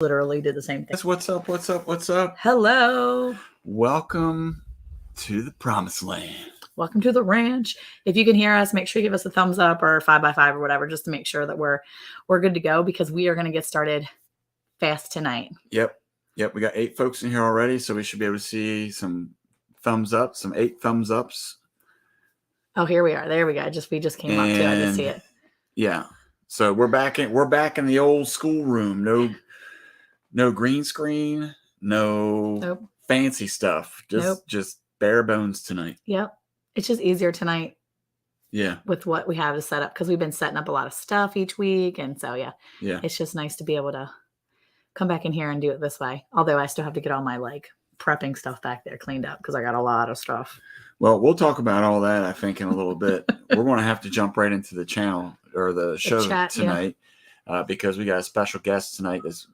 literally did the same thing. What's up? What's up? What's up? Hello. Welcome to the promised land. Welcome to the ranch. If you can hear us, make sure you give us a thumbs up or 5x5 or whatever, just to make sure that we're good to go, because we are going to get started fast tonight. Yep. We got 8 folks in here already, so we should be able to see some thumbs up, some 8 thumbs ups. Oh, here we are. There we go. We just came up too. I just see it. Yeah. So we're back in the old school room. No green screen, no fancy stuff. Just bare bones tonight. Yep. It's just easier tonight. Yeah. With what we have to set up, because we've been setting up a lot of stuff each week. And so, yeah. It's just nice to be able to come back in here and do it this way. Although I still have to get all my prepping stuff back there cleaned up, because I got a lot of stuff. Well, we'll talk about all that, I think, in a little bit. We're going to have to jump right into the channel or the show tonight, because we got a special guest tonight that's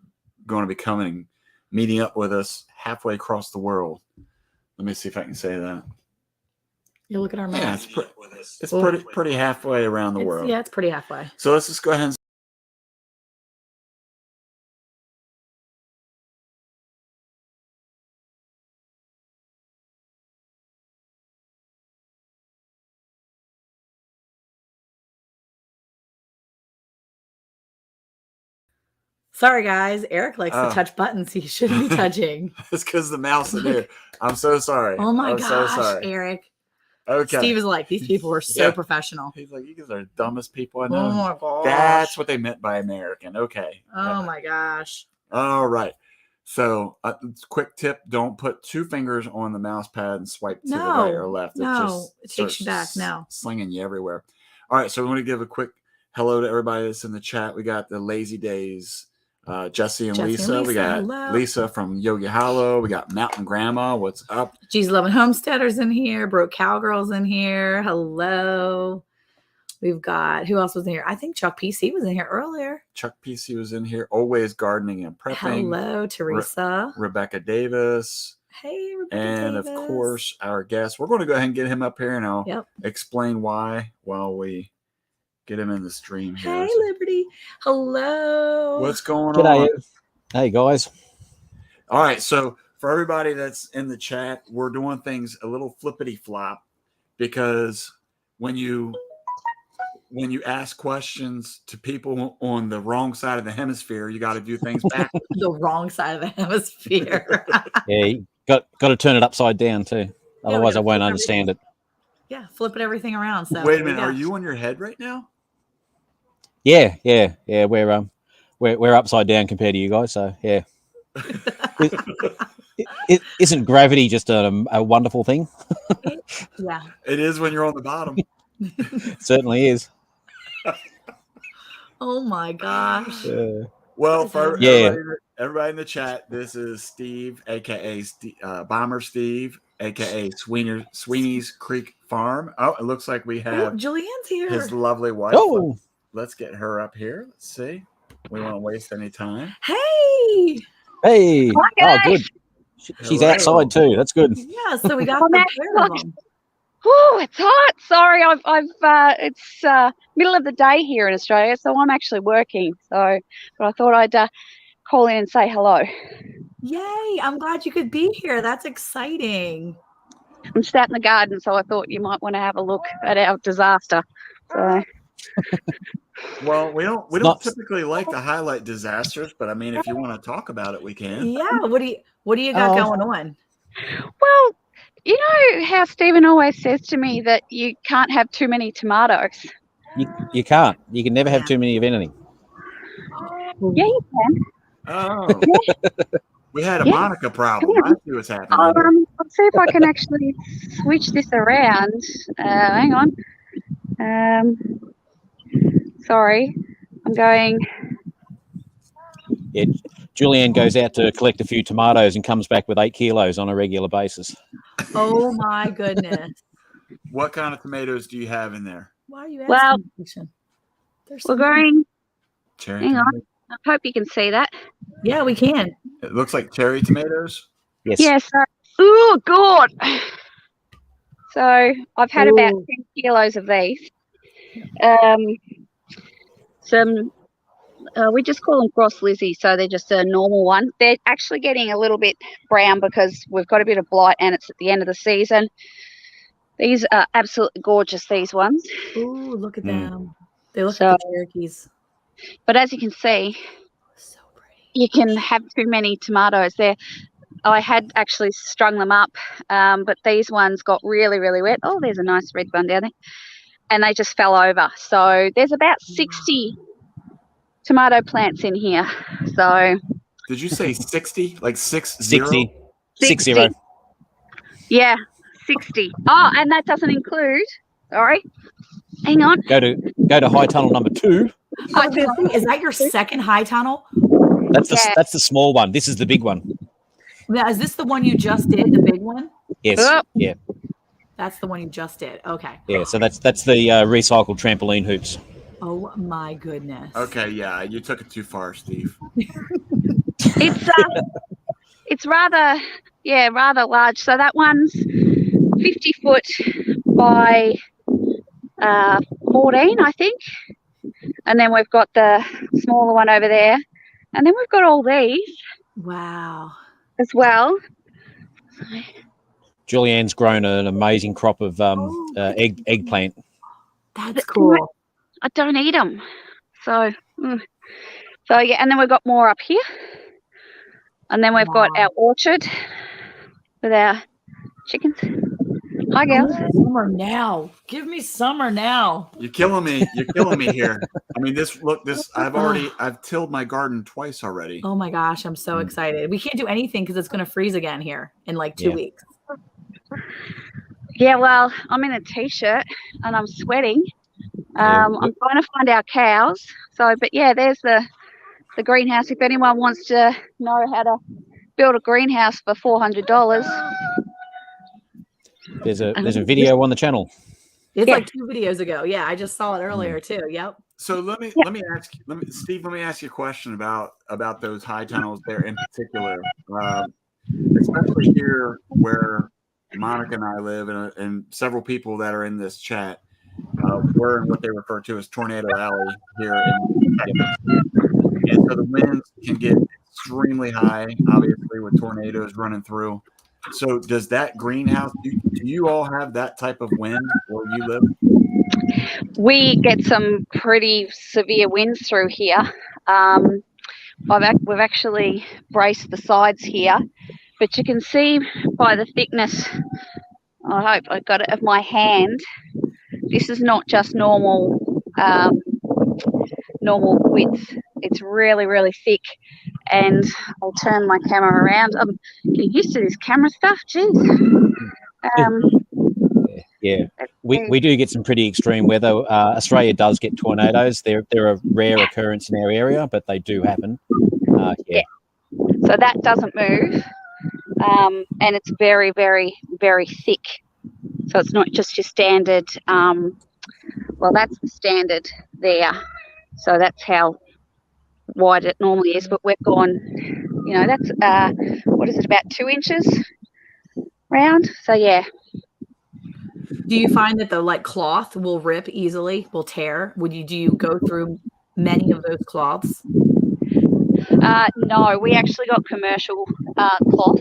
going to be coming, meeting up with us halfway across the world. Let me see if I can say that. You look at our map. Yeah, it's pretty halfway around the world. Yeah, it's pretty halfway. So let's just go ahead and sorry, guys. Eric likes to touch buttons he shouldn't be touching. It's because the mouse is there. I'm so sorry. Oh my gosh, so sorry. Eric. Okay. Steve is like, these people are so professional. He's like, you guys are the dumbest people I know. Oh my gosh. That's what they meant by American. Okay. Oh my gosh. All right. So, quick tip: don't put 2 fingers on the mouse pad and swipe to the right or left. It takes you back. Slinging you everywhere. All right. So, we want to give a quick hello to everybody that's in the chat. We got the Lazy Days, Jesse and Lisa. We got Lisa from Yogi Hollow. We got Mountain Grandma. What's up? G's Loving Homesteaders in here. Broke Cowgirls in here. Hello. We've got, who else was in here? I think Chuck PC was in here earlier. Chuck PC was in here. Always gardening and prepping. Hello, Teresa. Rebecca Davis. Hey, Rebecca and Davis. Of course, our guest. We're going to go ahead and get him up here, and I'll explain why while we get him in the stream here. Hey, Liberty. Hello. What's going on? Hey, guys. All right. So for everybody that's in the chat, we're doing things a little flippity flop, because when you ask questions to people on the wrong side of the hemisphere, you got to do things back. The wrong side of the hemisphere. Yeah, you got to turn it upside down too. Otherwise, I won't understand it. Yeah, flipping everything around. So wait a minute, are you on your head right now? Yeah. We're upside down compared to you guys. So yeah. Isn't gravity just a wonderful thing? Yeah, it is when you're on the bottom. It certainly is. Oh my gosh. Well, for everybody in the chat, this is Steve, aka Bomber Steve, aka Sweenies Creek Farm. Oh, it looks like we have Julianne's here. His lovely wife. Oh, let's get her up here. Let's see. We won't waste any time. Hey. Oh, good. She's outside too. That's good. Yeah, so we got the pair of them. Oh, it's hot. Sorry, it's middle of the day here in Australia, so I'm actually working. But I thought I'd call in and say hello. Yay! I'm glad you could be here. That's exciting. I'm sat in the garden, so I thought you might want to have a look at our disaster. So. Well, we don't typically like to highlight disasters, but I mean, if you want to talk about it, we can. Yeah. What do you got going on? Well, you know how Stephen always says to me that you can't have too many tomatoes. You can't. You can never have too many of anything. Yeah, you can. Oh. We had a Monica problem. I see what's happening. I'll see if I can actually switch this around. Hang on. Sorry. I'm going. Yeah, Julianne goes out to collect a few tomatoes and comes back with 8 kilos on a regular basis. Oh my goodness. What kind of tomatoes do you have in there? Why are you asking? We're going. Cherry hang tomatoes. on. I hope you can see that. Yeah, we can. It looks like cherry tomatoes. Yes. Yes. Oh, God. So I've had about 10 kilos of these. Some We just call them Gross Lizzie, so they're just a normal one. They're actually getting a little bit brown because we've got a bit of blight and it's at the end of the season. These are absolutely gorgeous, these ones. Ooh, look at them. They look So, like the Cherokees. But as you can see, so pretty. You can have too many tomatoes there. I had actually strung them up, but these ones got really, really wet. Oh, there's a nice red one down there. And they just fell over. So there's about 60 tomato plants in here. So did you say 60? Like 60? 60. Yeah, 60. Oh, and that doesn't include, sorry, hang on. Go to high tunnel number 2. Is that your second high tunnel? That's the small one. This is the big one. Now, is this the one you just did, the big one? Yes. Yeah. That's the one you just did. Okay. Yeah, so that's the recycled trampoline hoops. Oh my goodness. Okay, yeah, you took it too far, Steve. It's rather large. So that one's 50 foot by 14, I think. And then we've got the smaller one over there. And then we've got all these. Wow. As well. Julianne's grown an amazing crop of eggplant. That's cool. I don't eat them. So yeah, and then we've got more up here. And then we've got our orchard with our chickens. Hi, girls. Summer now. Give me summer now. You're killing me. You're killing me here. I mean, I've tilled my garden twice already. Oh my gosh, I'm so excited. We can't do anything because it's going to freeze again here in like 2 weeks. Yeah, well, I'm in a t-shirt and I'm sweating. I'm trying to find our cows. So, but yeah, there's the greenhouse. If anyone wants to know how to build a greenhouse for $400. There's a video on the channel. It's like 2 videos ago. Yeah, I just saw it earlier too. Yep. So let me Steve, let me ask you a question about those high tunnels there in particular, especially here where Monica and I live, and several people that are in this chat. We're in what they refer to as Tornado Alley here in Texas. And so the winds can get extremely high, obviously, with tornadoes running through. So does that greenhouse, do you all have that type of wind where you live? We get some pretty severe winds through here. We've actually braced the sides here, but you can see by the thickness, I hope I got it, of my hand, this is not just normal width. It's really, really thick. And I'll turn my camera around. I'm getting used to this camera stuff. Jeez. Yeah, we do get some pretty extreme weather. Australia does get tornadoes. They're a rare occurrence in our area, but they do happen. Yeah. So that doesn't move, and it's very, very, very thick. So it's not just your standard. Well, that's the standard there. So that's how wide it normally is. But we've gone, that's what is it, about 2 inches round? So yeah. Do you find that the cloth will rip easily, will tear? Do you go through many of those cloths? No, we actually got commercial cloth,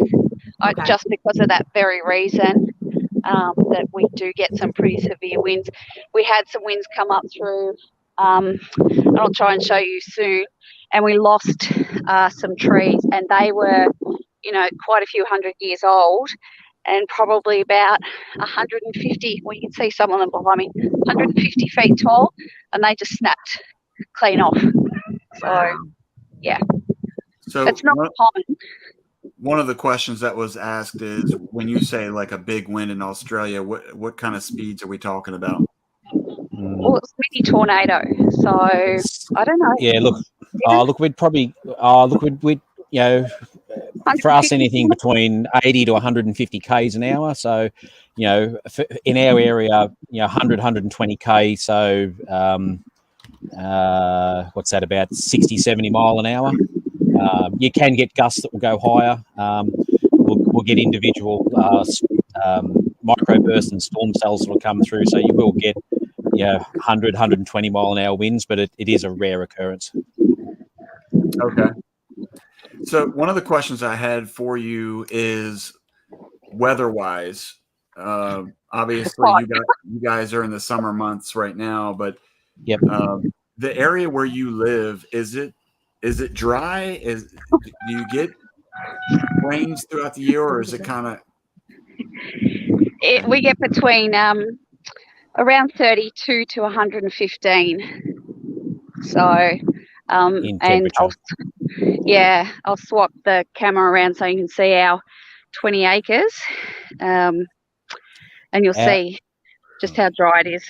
just because of that very reason, that we do get some pretty severe winds. We had some winds come up through, and I'll try and show you soon, and we lost some trees, and they were, quite a few hundred years old, and probably about 150, well, you can see some of them behind me, 150 feet tall, and they just snapped clean off. So, yeah. So it's not common. One of the questions that was asked is, when you say a big wind in Australia, what kind of speeds are we talking about? Well, it's mini tornado, so I don't know. Yeah, we'd probably, for us, anything between 80 to 150 k's an hour. So, in our area, 100, 120 k. So, what's that, about 60, 70 mile an hour? You can get gusts that will go higher. We'll get individual microbursts and storm cells that will come through. So you will get 100, 120 mile an hour winds, but it is a rare occurrence. Okay. So one of the questions I had for you is weather-wise. Obviously, you guys are in the summer months right now, but Yep. The area where you live, is it dry? Do you get rains throughout the year, or is it kind of? We get between around 32 to 115. So, In and I'll swap the camera around so you can see our 20 acres, and you'll see just how dry it is.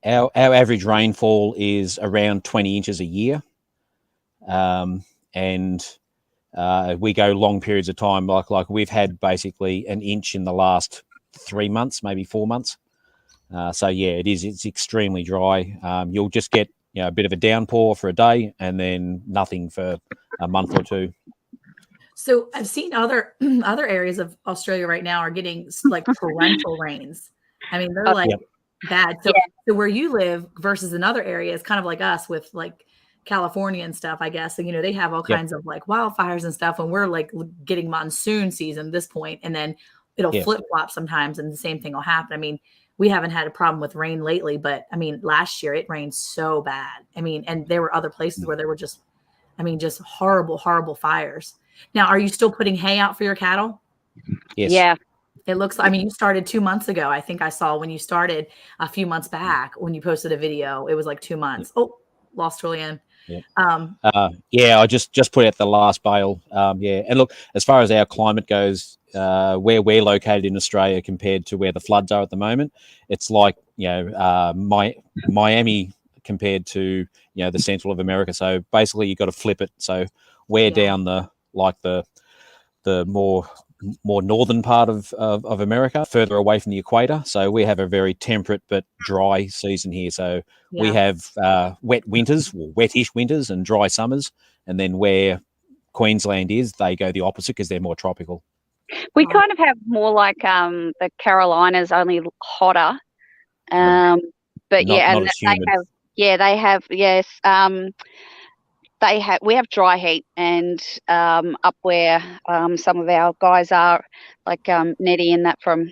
Our average rainfall is around 20 inches a year, and we go long periods of time. Like we've had basically an inch in the last 3 months, maybe 4 months. So yeah, it's extremely dry. You'll just get a bit of a downpour for a day, and then nothing for a month or two. So I've seen other areas of Australia right now are getting like torrential rains. I mean, they're like bad. So where you live versus another area is kind of like us with like California and stuff, I guess. And, they have all kinds of like wildfires and stuff. And we're like getting monsoon season at this point, and then it'll flip flop sometimes. And the same thing will happen. I mean, we haven't had a problem with rain lately, but I mean, last year it rained so bad. I mean, and there were other places where there were just horrible, horrible fires. Now, are you still putting hay out for your cattle? Yes. Yeah. It looks like, you started 2 months ago. I think I saw when you started a few months back when you posted a video, it was like 2 months. Oh, lost Julianne. Yeah. I just put out the last bale. And look, as far as our climate goes, where we're located in Australia compared to where the floods are at the moment, it's like Miami compared to the central of America. So basically, you've got to flip it. So we're down the more northern part of America, further away from the equator. So we have a very temperate but dry season here. So we have wet winters, or wettish winters, and dry summers. And then where Queensland is, they go the opposite because they're more tropical. We kind of have more like the Carolinas, only hotter. But not as humid. We have dry heat, and up where some of our guys are, like Nettie and that from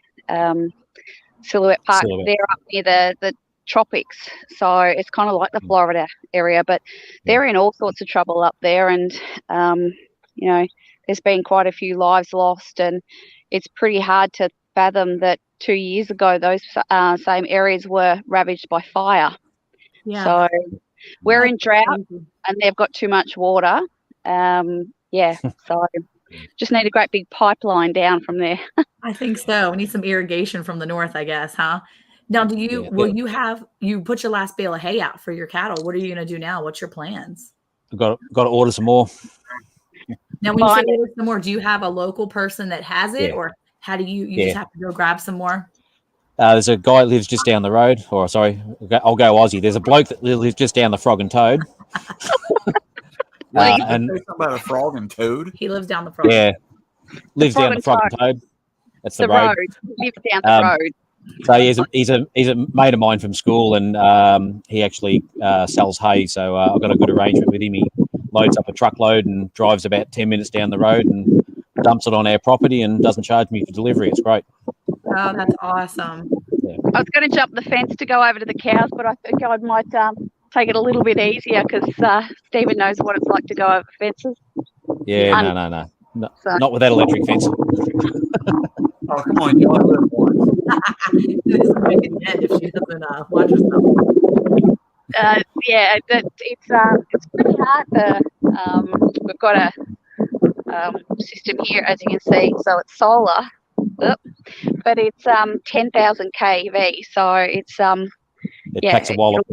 Silhouette Park, they're up near the tropics. So it's kind of like the Florida area, but they're in all sorts of trouble up there. And, there's been quite a few lives lost, and it's pretty hard to fathom that 2 years ago, those same areas were ravaged by fire. Yeah. So we're in drought, and they've got too much water. So just need a great big pipeline down from there. I think so. We need some irrigation from the north, I guess, huh? Now, you put your last bale of hay out for your cattle? What are you going to do now? What's your plans? I've got to order some more. Now, when you say order some more, do you have a local person that has it, or how do you just have to go grab some more? There's a guy that lives just down the road. Or sorry, I'll go Aussie. There's a bloke that lives just down the Frog and Toad. And say something about a frog and toad. He lives down the frog. Yeah, lives down the Frog and Toad. That's the road. He lives down the road. So he's a mate of mine from school, and he actually sells hay. So I've got a good arrangement with him. He loads up a truckload and drives about 10 minutes down the road and dumps it on our property and doesn't charge me for delivery. It's great. Oh, that's awesome. Yeah. I was going to jump the fence to go over to the cows, but I think I might take it a little bit easier because Stephen knows what it's like to go over fences. Yeah, no. Not with that electric fence. Oh, come on, you want to live one. This is make it dead if she doesn't watch herself. It's pretty hard. We've got a system here, as you can see, so it's solar, but it's 10,000 kV, so it's it packs a wallop.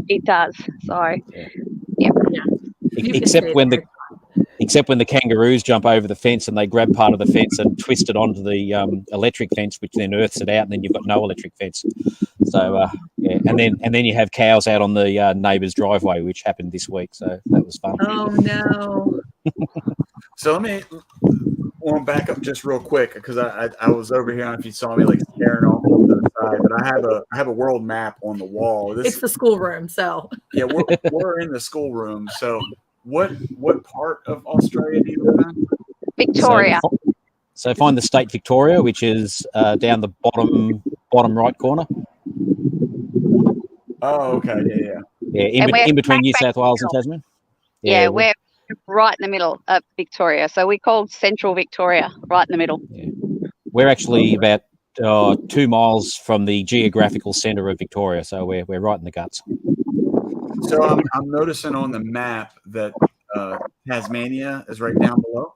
It does. So Except when the kangaroos jump over the fence and they grab part of the fence and twist it onto the electric fence, which then earths it out, and then you've got no electric fence. So and then you have cows out on the neighbour's driveway, which happened this week. So that was fun. Oh no! So I want to back up just real quick because I was over here. I don't know if you saw me like staring off to the side, but I have a world map on the wall. It's the schoolroom, so yeah, we're in the schoolroom. So what part of Australia do you live in? Victoria. So find the state Victoria, which is down the bottom right corner. Oh, okay, yeah. In between New South Wales and Tasman. Yeah, we're right in the middle of Victoria. So we call Central Victoria, right in the middle. Yeah. We're actually about 2 miles from the geographical centre of Victoria, so we're right in the guts. So I'm noticing on the map that Tasmania is right down below.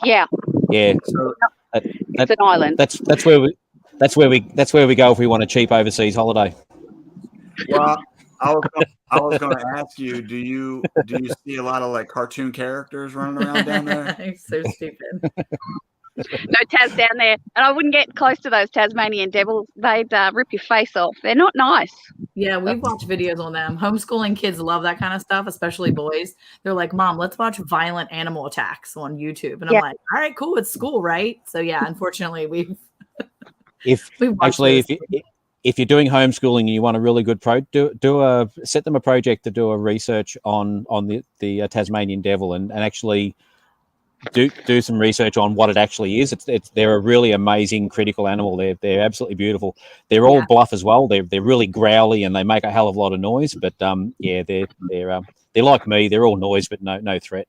Yeah. Yeah. So it's an island. That's where we go if we want a cheap overseas holiday. Well, I was going to ask you, do you see a lot of like cartoon characters running around down there? I'm so stupid. No Taz down there, and I wouldn't get close to those Tasmanian devils. They'd rip your face off. They're not nice. Yeah, we've watched videos on them. Homeschooling kids love that kind of stuff, especially boys. They're like, Mom, let's watch violent animal attacks on YouTube. And I'm like, all right, cool. It's school, right? So yeah, unfortunately, if you're doing homeschooling and you want a really good set them a project to do a research on the Tasmanian devil and actually do some research on what it actually is. They're a really amazing critical animal. They're absolutely beautiful. They're all bluff as well. They're really growly and they make a hell of a lot of noise. But they're like me. They're all noise, but no threat.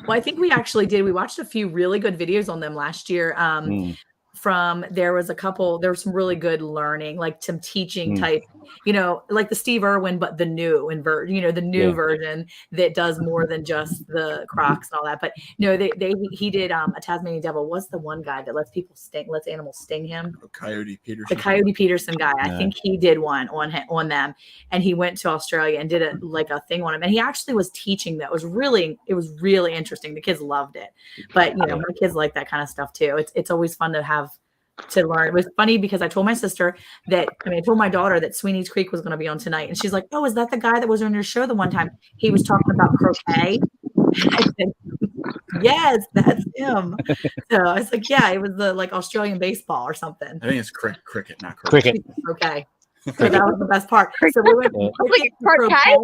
Well, I think we actually did. We watched a few really good videos on them last year. There was some really good learning, like some teaching type, like the Steve Irwin, but the new version that does more than just the crocs and all that. But he did a Tasmanian devil. What's the one guy that lets animals sting him? Coyote Peterson. The Coyote Peterson guy. I think he did one on them, and he went to Australia and did a thing on him. And he actually was teaching that. It was really interesting. The kids loved it. But my kids like that kind of stuff too. It's always fun to learn. It was funny because I told my sister I told my daughter that Sweenies Creek was going to be on tonight. And she's like, oh, is that the guy that was on your show the one time? He was talking about croquet. I said, yes, that's him. So I was like, yeah, it was the Australian baseball or something. I think it's cricket, not croquet. Okay. So that was the best part. So we went from croquet.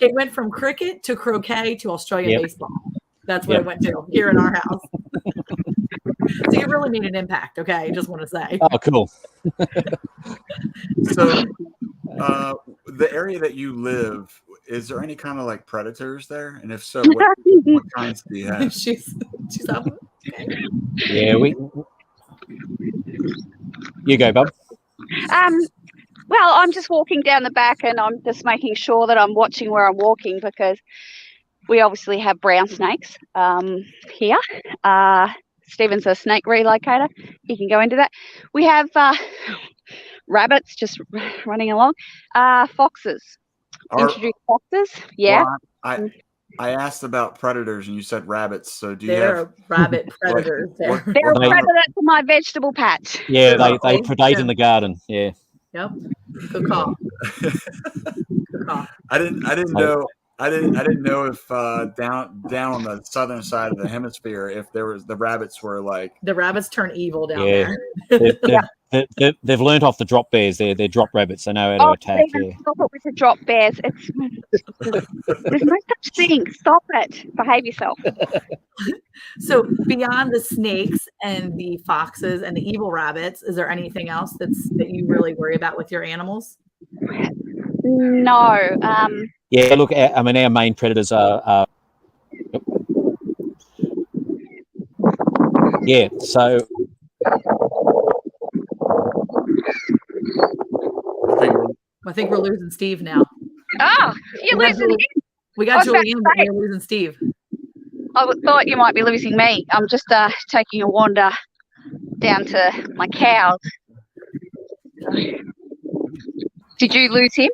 It went from cricket to croquet to Australian baseball. That's what it went to here in our house. So you really made an impact. Okay. I just want to say. Oh, cool. So the area that you live, is there any kind of predators there? And if so, what kinds do you have? She's up. Okay. Yeah, you go, Bob. Well, I'm just walking down the back and I'm just making sure that I'm watching where I'm walking because we obviously have brown snakes here. Stephen's a snake relocator. He can go into that. We have rabbits just running along. Foxes. Introduce foxes. Yeah. Well, I asked about predators and you said rabbits. So there are rabbit predators. They're a predator to my vegetable patch. Yeah, they predate in the garden. Yeah. Yep. Good call. Good call. I didn't know. I didn't know if down on the southern side of the hemisphere, if the rabbits were the rabbits turn evil down there. They've learned off the drop bears. They're drop rabbits. They know how to attack. Stop it with the drop bears. There's no such thing. Stop it. Behave yourself. So beyond the snakes and the foxes and the evil rabbits, is there anything else that you really worry about with your animals? No. Yeah, look, our main predators are yeah, so I think we're losing Steve now. Oh, you're losing him. We got Julian, but we're losing Steve. I thought you might be losing me. I'm just taking a wander down to my cows. Did you lose him?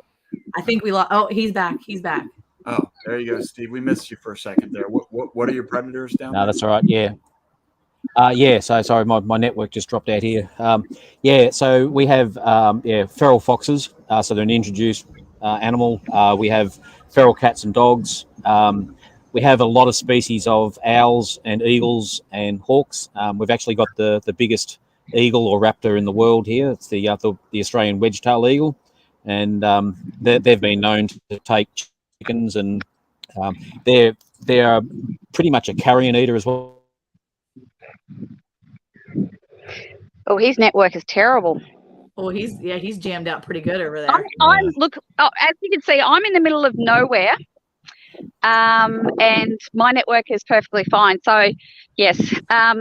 I think we lost. Oh, he's back. He's back. Oh, there you go, Steve. We missed you for a second there. What are your predators down there? No, that's all right. Yeah. So sorry, my network just dropped out here. So we have feral foxes. So they're an introduced animal. We have feral cats and dogs. We have a lot of species of owls and eagles and hawks. We've actually got the biggest eagle or raptor in the world here. It's the Australian Wedgetail eagle, and they've been known to take chickens and They're pretty much a carrion eater as well. Oh, his network is terrible. Oh, he's jammed out pretty good over there. As you can see, I'm in the middle of nowhere, and my network is perfectly fine. So, yes, I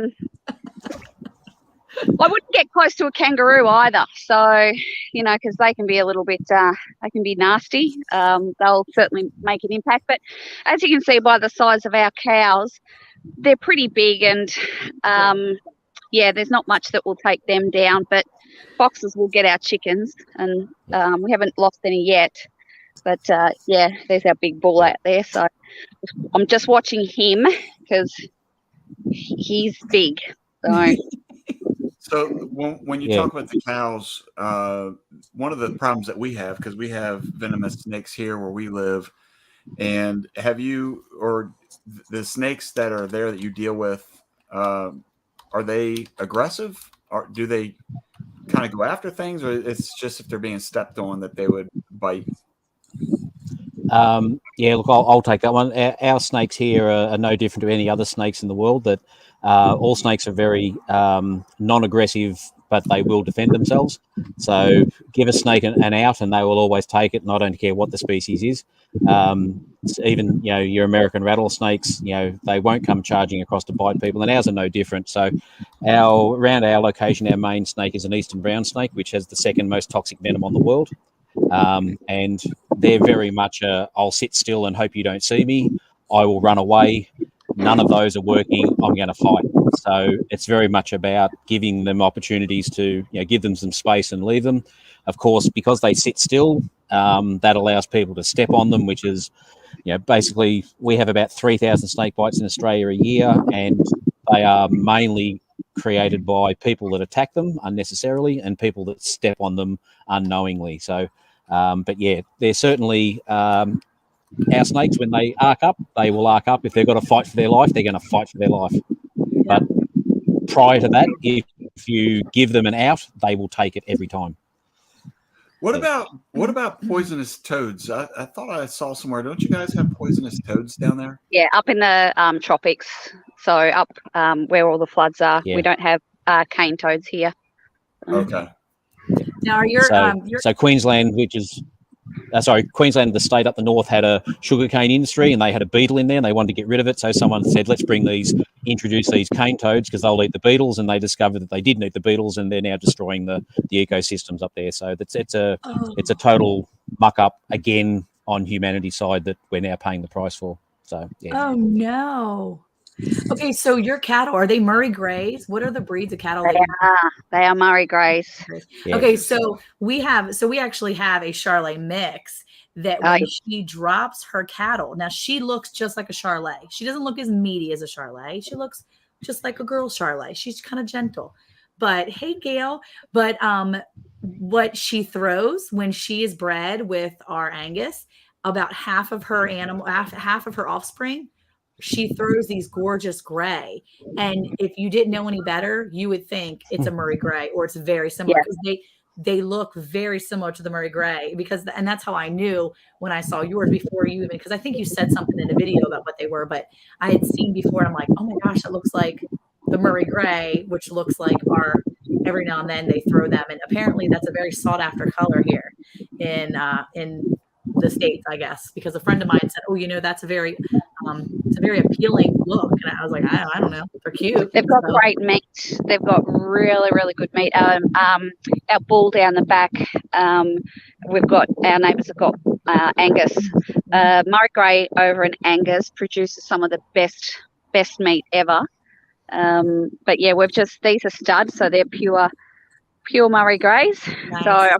wouldn't get close to a kangaroo either. So, because they can be a little bit, they can be nasty. They'll certainly make an impact. But as you can see by the size of our cows, they're pretty big, and there's not much that will take them down. But foxes will get our chickens, and we haven't lost any yet. But there's our big bull out there. So I'm just watching him because he's big. So when you talk about the cows, one of the problems that we have, because we have venomous snakes here where we live, and the snakes that are there that you deal with, are they aggressive, or do they kind of go after things, or it's just if they're being stepped on that they would bite? Look, I'll take that one. Our snakes here are no different to any other snakes in the world. That all snakes are very non-aggressive, but they will defend themselves. So give a snake an out, and they will always take it. And I don't care what the species is. Even your American rattlesnakes, they won't come charging across to bite people, and ours are no different. So around our location, our main snake is an eastern brown snake, which has the second most toxic venom on the world. And they're very much I'll sit still and hope you don't see me. I will run away. None of those are working. I'm going to fight. So it's very much about giving them opportunities to give them some space and leave them. Of course, because they sit still, that allows people to step on them, which is, basically we have about 3,000 snake bites in Australia a year, and they are mainly created by people that attack them unnecessarily and people that step on them unknowingly. So, they're certainly our snakes. When they arc up, they will arc up. If they've got to fight for their life, they're going to fight for their life. But prior to that, if you give them an out, they will take it every time. What about poisonous toads? I thought I saw somewhere. Don't you guys have poisonous toads down there? Yeah, up in the tropics. So up where all the floods are. Yeah. We don't have cane toads here. Okay. Now, are your so Queensland, Queensland, the state up the north, had a sugarcane industry, and they had a beetle in there, and they wanted to get rid of it. So someone said, let's introduce these cane toads because they'll eat the beetles, and they discovered that they didn't eat the beetles, and they're now destroying the ecosystems up there. So it's a total muck up again on humanity's side that we're now paying the price for. So yeah. Oh no. Okay, so your cattle, are they Murray Greys? What are the breeds of cattle? They are Murray Greys. Yeah. Okay, so we actually have a Charolais mix that when she drops her cattle, now she looks just like a Charolais. She doesn't look as meaty as a Charolais. She looks just like a girl Charolais. She's kind of gentle. But hey, Gail, what she throws when she is bred with our Angus, about half of her offspring, she throws these gorgeous gray. And if you didn't know any better, you would think it's a Murray Gray, or it's very similar, because they look very similar to the Murray Gray, and that's how I knew when I saw yours before you even, because I think you said something in the video about what they were, but I had seen before, and I'm like, oh my gosh, it looks like the Murray Gray, which looks like every now and then they throw them. And apparently that's a very sought after color here in the States, I guess, because a friend of mine said, oh, that's a very appealing look. And I was like, I don't know. They're cute. They've got great meat. They've got really, really good meat. Our bull down the back, our neighbours have got Angus. Murray Grey over in Angus produces some of the best meat ever. But yeah, these are studs, so they're pure Murray Greys. Nice. So I'm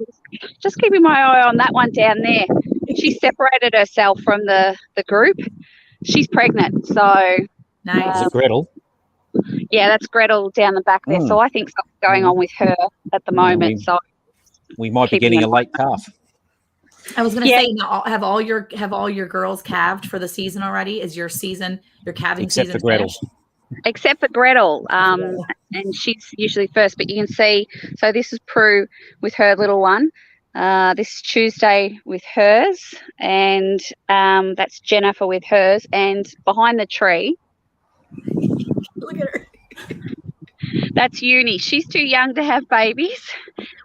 just keeping my eye on that one down there. She separated herself from the group. She's pregnant, so nice. Is it Gretel? Yeah, that's Gretel down the back there. So I think something's going on with her at the moment. We might be getting a late calf. I was going to say, now, have all your girls calved for the season already? Is your calving season for Gretel? Finished? Except for Gretel, and she's usually first. But you can see, so this is Prue with her little one. this Tuesday with hers, and that's Jennifer with hers. And behind the tree, Look at her. that's Uni. She's too young to have babies.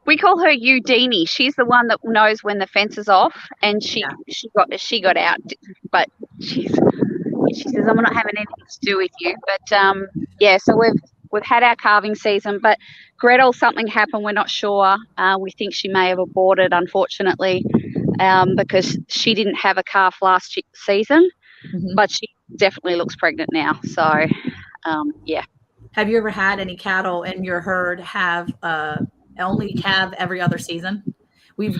We call her Udini. She's the one that knows when the fence is off, and she got out, but she says, I'm not having anything to do with you. But so we've had our calving season, but Gretel, something happened. We're not sure. We think she may have aborted, unfortunately, because she didn't have a calf last season, but she definitely looks pregnant now. So, Have you ever had any cattle in your herd have only calve every other season? We've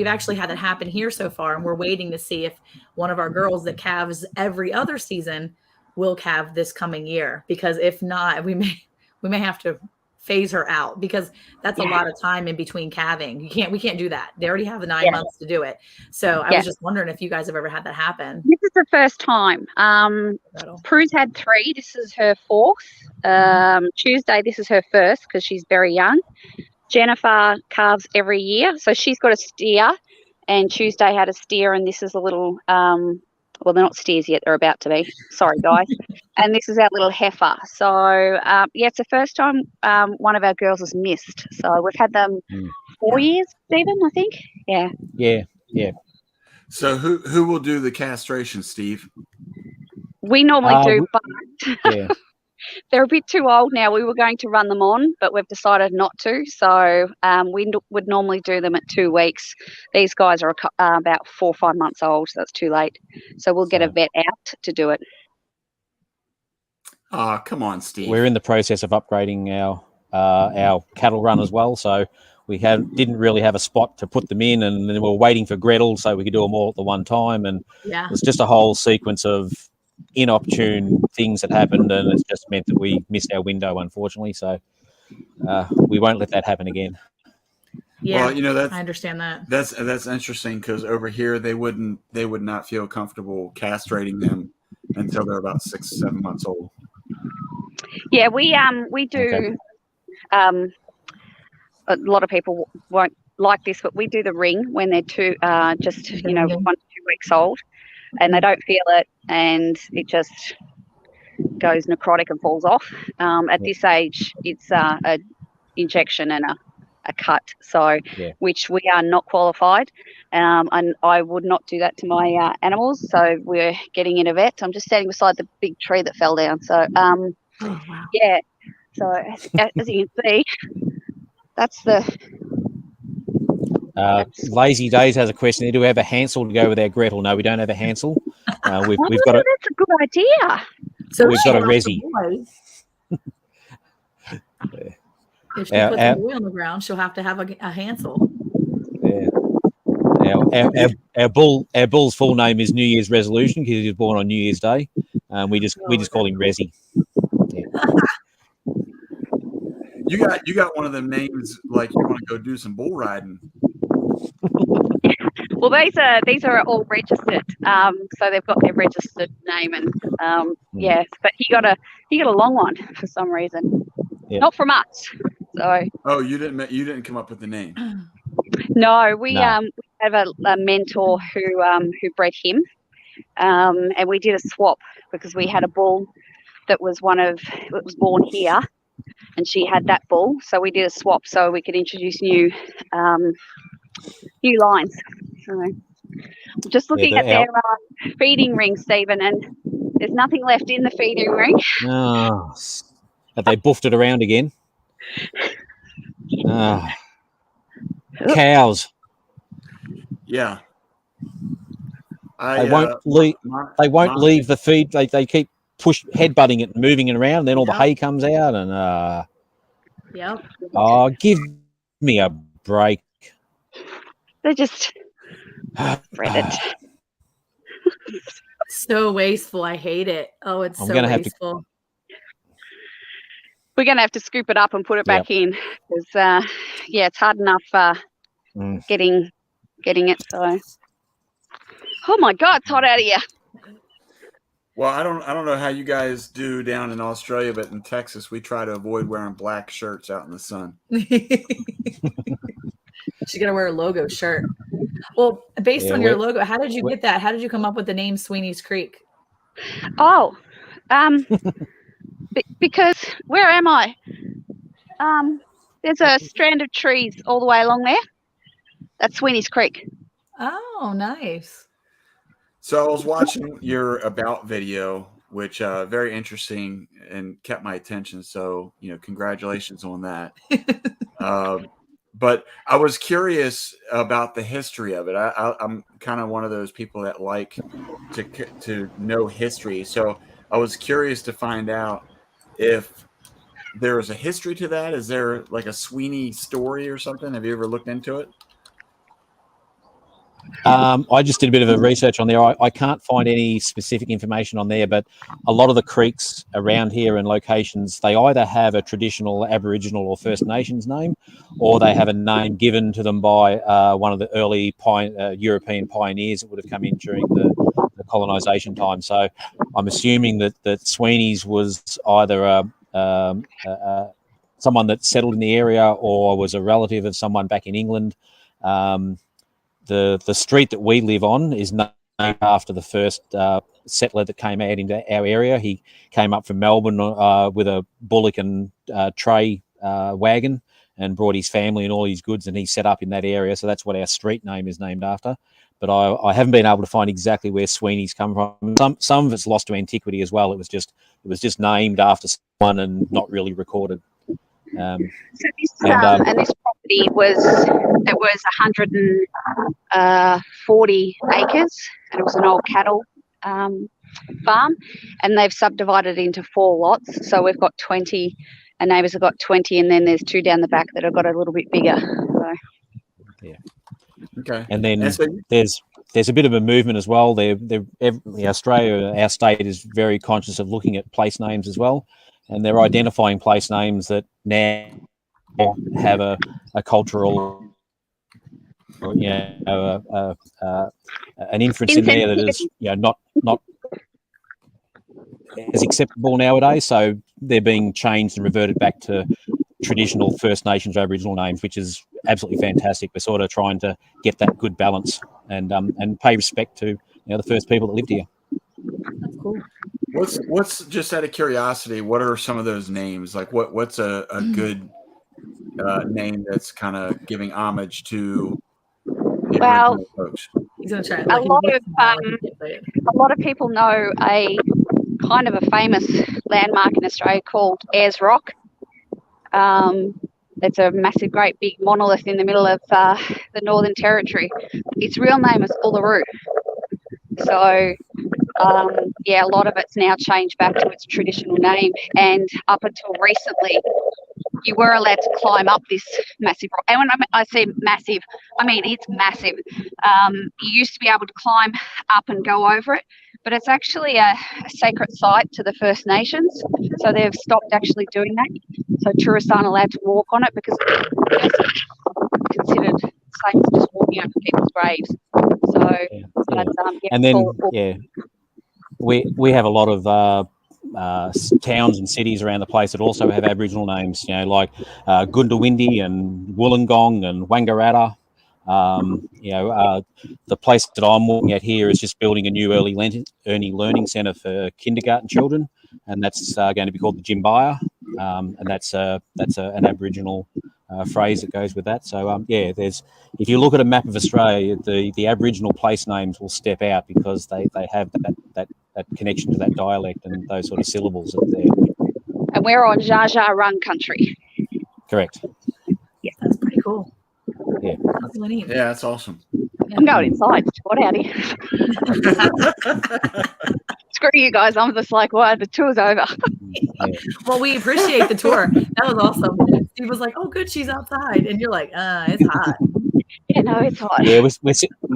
actually had it happen here so far, and we're waiting to see if one of our girls that calves every other season will calve this coming year. Because if not, we may have to phase her out, because that's a lot of time in between calving. We can't do that. They already have the 9 months to do it. So I was just wondering if you guys have ever had that happen. This is the first time. Prue's had 3. This is her 4th. Tuesday, this is her first because she's very young. Jennifer calves every year, so she's got a steer, and Tuesday had a steer, and this is a little well, they're not steers yet, they're about to be, sorry guys. And this is our little heifer. So it's the first time one of our girls has missed. So we've had them 4 years, Stephen, I think. Yeah. So who will do the castration, Steve? We normally do, but they're a bit too old now. We were going to run them on, but we've decided not to. So we would normally do them at 2 weeks. These guys are about 4 or 5 months old, so that's too late. So we'll get a vet out to do it. Come on, Steve. We're in the process of upgrading our cattle run as well. So we didn't really have a spot to put them in, and then we were waiting for Gretel so we could do them all at the one time. And it was just a whole sequence of inopportune things that happened, and it's just meant that we missed our window, unfortunately. So we won't let that happen again. Yeah, well, I understand that. That's interesting, because over here they would not feel comfortable castrating them until they're about 6 or 7 months old. Yeah, we do. Okay. A lot of people won't like this, but we do the ring when they're 1 to 2 weeks old. And they don't feel it, and it just goes necrotic and falls off. At this age, it's an injection and a cut, so which we are not qualified, and I would not do that to my animals. So we're getting in a vet. I'm just standing beside the big tree that fell down. So So as you can see, that's the. Lazy Days has a question. Do we have a Hansel to go with our Gretel? No, we don't have a Hansel. We've got that's a good idea. So we've got a Resi. If she puts a boy on the ground, she'll have to have a Hansel. Yeah. Our bull's full name is New Year's Resolution, because he was born on New Year's Day. We just call him Resi. Yeah. You got one of them names like you want to go do some bull riding. Well, these are all registered, so they've got their registered name, and but he got a long one for some reason, not from us. So you didn't come up with the name. No, we have a mentor who bred him, and we did a swap because we had a bull that was born here, and she had that bull, so we did a swap so we could introduce new lines. So just looking at their feeding ring, Stephen, and there's nothing left in the feeding ring. Oh, have they buffed it around again? Cows. Yeah. They won't leave the feed. They keep headbutting it and moving it around. And then all the hay comes out, and oh, give me a break. They just read it. So wasteful. I hate it. Oh, it's so wasteful. We're going to have to scoop it up and put it back in, because it's hard enough getting it. So, oh my God, it's hot out of here. Well, I don't know how you guys do down in Australia, but in Texas we try to avoid wearing black shirts out in the sun. She's gonna wear a logo shirt. Well, based on your logo, how did you get that? How did you come up with the name Sweenies Creek? Oh, because where am I? There's a strand of trees all the way along there. That's Sweenies Creek. Oh, nice. So I was watching your about video, which very interesting and kept my attention. So, congratulations on that. But I was curious about the history of it. I'm kind of one of those people that like to know history. So I was curious to find out if there is a history to that. Is there like a Sweeney story or something? Have you ever looked into it? I just did a bit of a research on there. I can't find any specific information on there, but a lot of the creeks around here and locations, they either have a traditional Aboriginal or First Nations name, or they have a name given to them by one of the early European pioneers that would have come in during the colonisation time. So I'm assuming that Sweeney's was either someone that settled in the area or was a relative of someone back in England. The street that we live on is named after the first settler that came out into our area. He came up from Melbourne with a bullock and tray wagon and brought his family and all his goods, and he set up in that area. So that's what our street name is named after. But I haven't been able to find exactly where Sweeney's come from. Some of it's lost to antiquity as well. It was just named after someone and not really recorded. And this property was 140 acres, and it was an old cattle farm, and they've subdivided into 4 lots. So we've got 20, and neighbours have got 20, and then there's 2 down the back that have got a little bit bigger. So. Yeah. Okay. And then there's a bit of a movement as well. Australia, our state, is very conscious of looking at place names as well. And they're identifying place names that now have a cultural, an inference in there that is not as acceptable nowadays. So they're being changed and reverted back to traditional First Nations Aboriginal names, which is absolutely fantastic. We're sort of trying to get that good balance and pay respect to the first people that lived here. That's cool. What's just out of curiosity, what are some of those names? Like what's a good name that's kind of giving homage to the original folks? He's gonna try. A lot of people know a kind of a famous landmark in Australia called Ayers Rock. It's a massive, great big monolith in the middle of the Northern Territory. Its real name is Uluru. So a lot of it's now changed back to its traditional name, and up until recently you were allowed to climb up this massive rock. And when I say massive, I mean it's massive. You used to be able to climb up and go over it, but it's actually a sacred site to the First Nations, so they've stopped actually doing that. So tourists aren't allowed to walk on it because it's considered same as just walking over people's graves. So we have a lot of towns and cities around the place that also have Aboriginal names, like Gundawindi and Wollongong and Wangaratta. The place that I'm looking at here is just building a new early learning centre for kindergarten children, and that's going to be called the Jimbaya, and that's an Aboriginal phrase that goes with that. So if you look at a map of Australia, the Aboriginal place names will step out because they have that connection to that dialect and those sort of syllables that are there. And we're on Jar Jar Run country. Correct. Yeah, that's pretty cool. Yeah. That's really neat. Yeah, that's awesome. I'm going inside. What out here? Screw you guys. I'm just like, well, the tour's over. Well, we appreciate the tour. That was awesome. Steve was like, oh, good, she's outside. And you're like, it's hot. Yeah, no, it's hot. Yeah, we're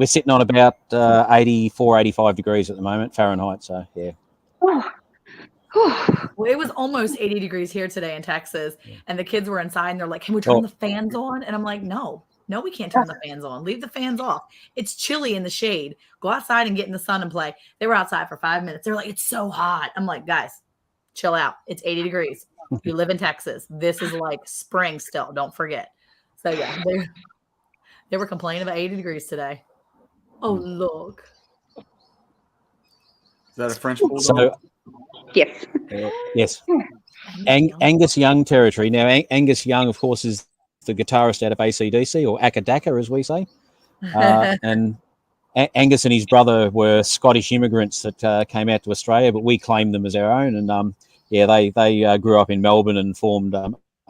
sitting on about 84, 85 degrees at the moment, Fahrenheit. So, yeah. Well, it was almost 80 degrees here today in Texas. And the kids were inside and they're like, can we turn the fans on? And I'm like, no, we can't turn the fans on. Leave the fans off. It's chilly in the shade. Go outside and get in the sun and play. They were outside for 5 minutes. They're like, it's so hot. I'm like, guys, chill out. It's 80 degrees. You live in Texas. This is like spring still. Don't forget. So, yeah, They were complaining about 80 degrees today. Oh, look. Is that a French bulldog? So, yes. Yes. Angus Young territory. Now, Angus Young, of course, is the guitarist out of AC/DC, or Akadaka, as we say. And Angus and his brother were Scottish immigrants that came out to Australia, but we claimed them as our own. And they grew up in Melbourne and formed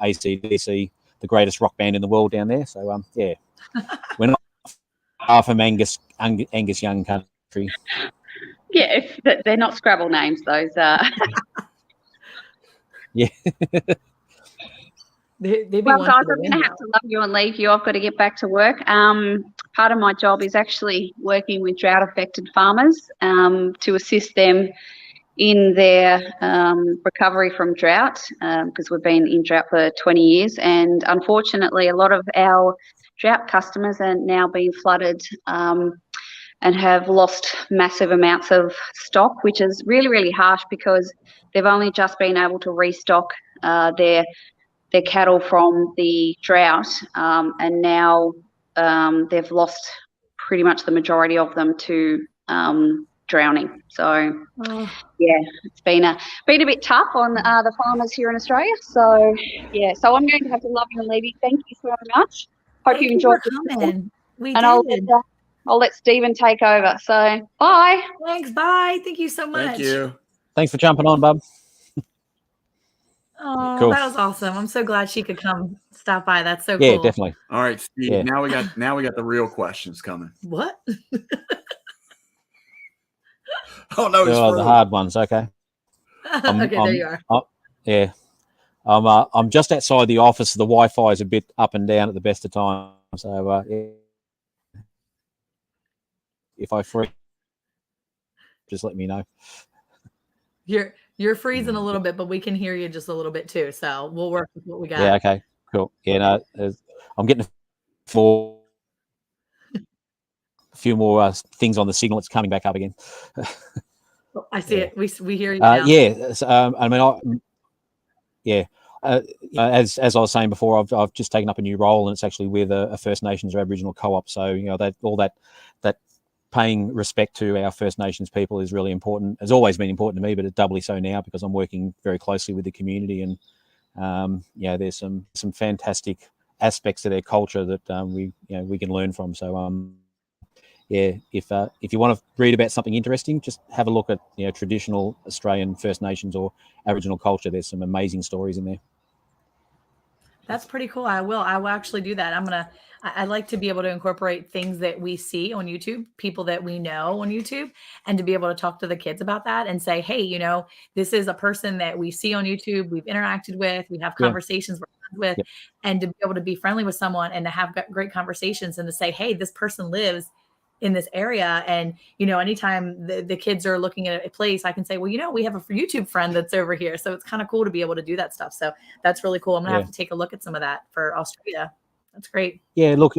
AC/DC, the greatest rock band in the world down there. So we're not far from Angus Young country. Yeah, they're not Scrabble names, those. Yeah. Well, guys, I'm going to have to love you and leave you. I've got to get back to work. Part of my job is actually working with drought-affected farmers to assist them in their recovery from drought, because we've been in drought for 20 years. And unfortunately, a lot of our drought customers are now being flooded and have lost massive amounts of stock, which is really, really harsh because they've only just been able to restock their cattle from the drought, and now they've lost pretty much the majority of them to drowning. So it's been a bit tough on the farmers here in Australia. So so I'm going to have to love you and leave you. Thank you so much. Hope you enjoyed coming. I'll let Stephen take over. So bye. Thanks. Bye. Thank you so much. Thank you. Thanks for jumping on, bub. Oh, cool. That was awesome. I'm so glad she could come stop by. That's so cool. Yeah, definitely. All right, Steve. Yeah. Now we got the real questions coming. What? Oh no, the hard ones. Okay. Okay, there you are. Yeah. I'm just outside the office. The Wi-Fi is a bit up and down at the best of times. So if I freeze, just let me know. You're freezing a little bit, but we can hear you just a little bit too. So we'll work with what we got. Yeah. Okay. Cool. Yeah. No, I'm getting a few more things on the signal. It's coming back up again. I see it. We hear you now. As I was saying before, I've just taken up a new role, and it's actually with a First Nations or Aboriginal co-op. So that paying respect to our First Nations people is really important. Has always been important to me, but it's doubly so now because I'm working very closely with the community, and there's some fantastic aspects to their culture that we can learn from. So if you want to read about something interesting, just have a look at traditional Australian First Nations or Aboriginal culture. There's some amazing stories in there. That's pretty cool. I will actually do that. I like to be able to incorporate things that we see on YouTube, people that we know on YouTube, and to be able to talk to the kids about that and say, hey, this is a person that we see on YouTube, we've interacted with, we have conversations with, and to be able to be friendly with someone and to have great conversations and to say, hey, this person lives in this area. And, anytime the kids are looking at a place, I can say, well, we have a YouTube friend that's over here. So it's kind of cool to be able to do that stuff. So that's really cool. I'm going to have to take a look at some of that for Australia. That's great. Yeah. Look,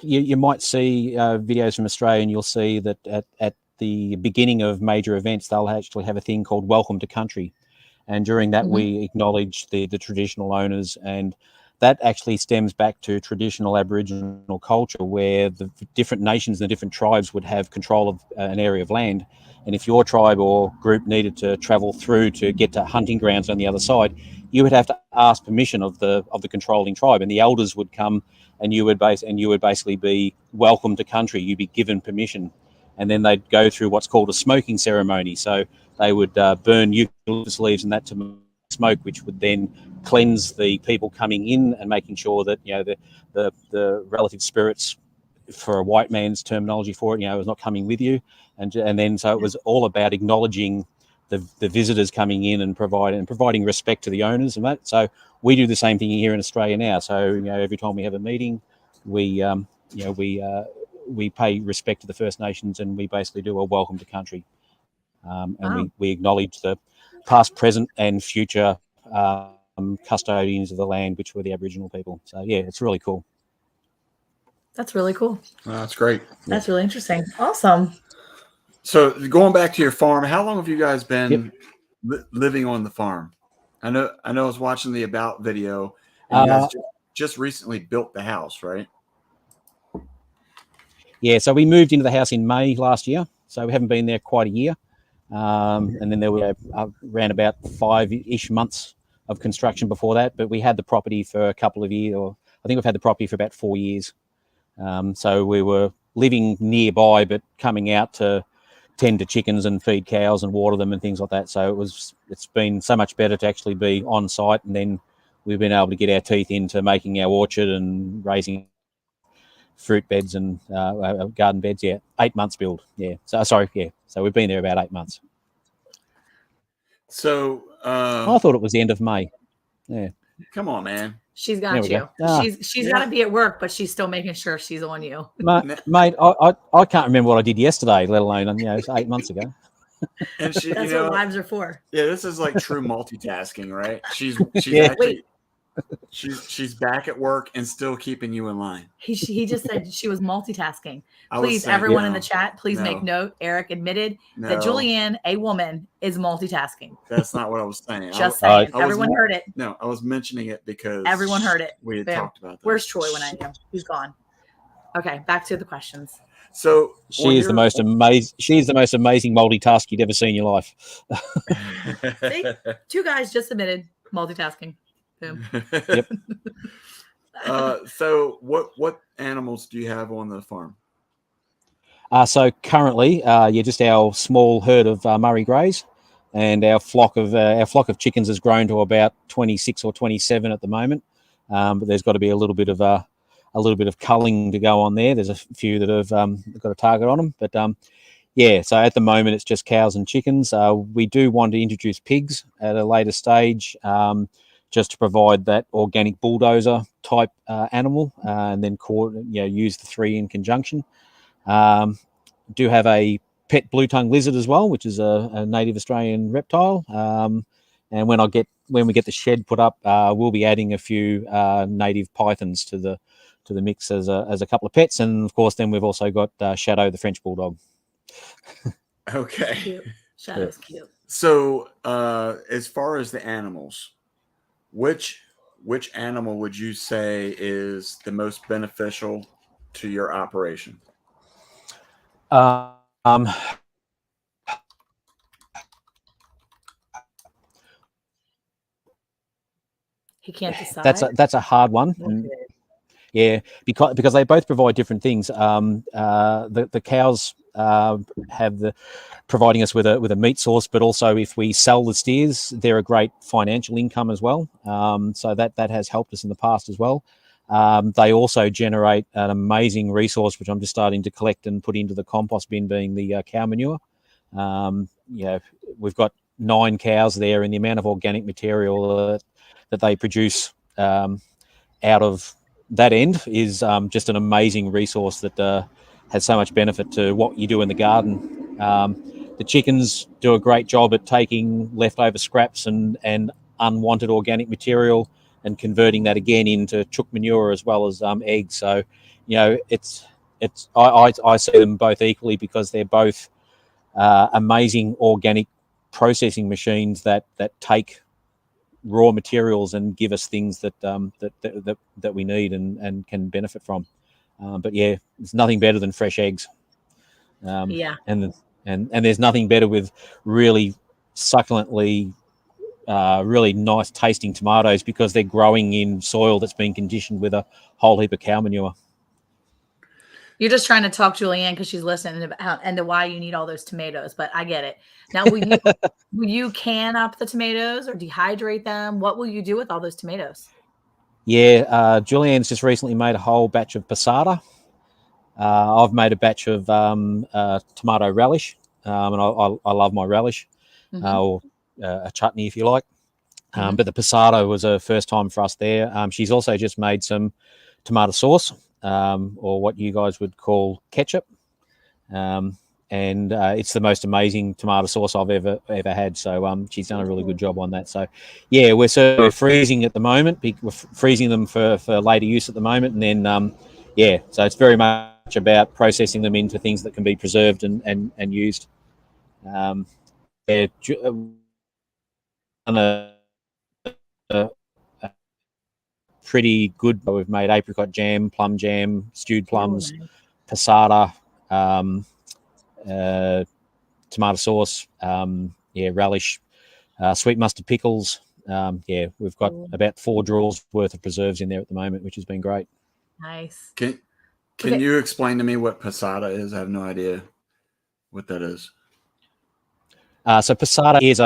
you might see videos from Australia, and you'll see that at the beginning of major events, they'll actually have a thing called Welcome to Country. And during that, we acknowledge the traditional owners, and that actually stems back to traditional Aboriginal culture where the different nations and the different tribes would have control of an area of land. And if your tribe or group needed to travel through to get to hunting grounds on the other side, you would have to ask permission of the controlling tribe, and the elders would come, and you would basically be welcome to country. You'd be given permission, and then they'd go through what's called a smoking ceremony. So they would burn eucalyptus leaves and that to smoke, which would then cleanse the people coming in and making sure that the relative spirits, for a white man's terminology for it, is not coming with you, and then so it was all about acknowledging the visitors coming in and providing respect to the owners and that. So we do the same thing here in Australia now. So every time we have a meeting, we pay respect to the First Nations, and we basically do a welcome to country, and we acknowledge the past, present, and future custodians of the land, which were the Aboriginal people. So it's really cool. That's really cool. That's great. That's really interesting. Awesome. So going back to your farm, how long have you guys been living on the farm? I know I was watching the About video, and you guys just recently built the house, right? Yeah, so we moved into the house in May last year, so we haven't been there quite a year. And then there were around about 5-ish months of construction before that, but we had the property for a couple of years, or I think we've had the property for about 4 years. So we were living nearby, but coming out to tend to chickens and feed cows and water them and things like that. So it's been so much better to actually be on site, and then we've been able to get our teeth into making our orchard and raising fruit beds and garden beds. Yeah, 8 months build. Yeah, so we've been there about 8 months. So I thought it was the end of May. Yeah, come on, man. She's got you. She's got to be at work, but she's still making sure she's on you. Mate, I can't remember what I did yesterday, let alone 8 months ago. And that's what wives are for. Yeah, this is like true multitasking, right? She's yeah. actually she's back at work and still keeping you in line. He just said she was multitasking. Please, everyone in the chat, please make note. Eric admitted that Julianne, a woman, is multitasking. That's not what I was saying. Just saying. Everyone heard it. No, I was mentioning it because everyone heard it. We had talked about that. Where's Troy when I knew? He's gone. Okay, back to the questions. So she's the most amazing multitask you'd ever seen in your life. See? 2 guys just admitted multitasking. Boom. Yep. So what animals do you have on the farm? So currently, just our small herd of Murray Greys, and our flock of chickens has grown to about 26 or 27 at the moment. But there's got to be a little bit of culling to go on there. There's a few that have got a target on them, but so at the moment it's just cows and chickens. We do want to introduce pigs at a later stage, just to provide that organic bulldozer type animal, and then use the 3 in conjunction. Do have a pet blue-tongued lizard as well, which is a native Australian reptile. And when we get the shed put up, we'll be adding a few native pythons to the mix as a couple of pets, and of course then we've also got Shadow, the French bulldog. Okay, cute. Shadow's cute. So as far as the animals, which animal would you say is the most beneficial to your operation? He can't decide. That's a hard one. Okay. Yeah, because they both provide different things. The cows have providing us with a meat source, but also if we sell the steers, they're a great financial income as well. So that has helped us in the past as well. They also generate an amazing resource, which I'm just starting to collect and put into the compost bin, being the cow manure. We've got 9 cows there, and the amount of organic material that they produce out of that end is just an amazing resource that has so much benefit to what you do in the garden. The chickens do a great job at taking leftover scraps and unwanted organic material and converting that again into chook manure as well as eggs. So, I see them both equally, because they're both amazing organic processing machines that take raw materials and give us things that we need and can benefit from. But yeah, there's nothing better than fresh eggs. And there's nothing better with really succulently, really nice tasting tomatoes, because they're growing in soil that's been conditioned with a whole heap of cow manure. You're just trying to talk Julianne because she's listening about and to why you need all those tomatoes, but I get it. Now, will you can up the tomatoes or dehydrate them? What will you do with all those tomatoes? Yeah, Julianne's just recently made a whole batch of passata. I've made a batch of tomato relish, and I love my relish, or a chutney if you like. But the passata was a first time for us there. She's also just made some tomato sauce, or what you guys would call ketchup. And it's the most amazing tomato sauce I've ever had. So she's done a really good job on that. So yeah, we're freezing at the moment. We're freezing them for later use at the moment, and then so it's very much about processing them into things that can be preserved and used. Pretty good. We've made apricot jam, plum jam, stewed plums, passata, tomato sauce, relish, sweet mustard pickles. We've got about 4 drawers worth of preserves in there at the moment, which has been great. Nice. Can you explain to me what passata is? I have no idea what that is. So passata is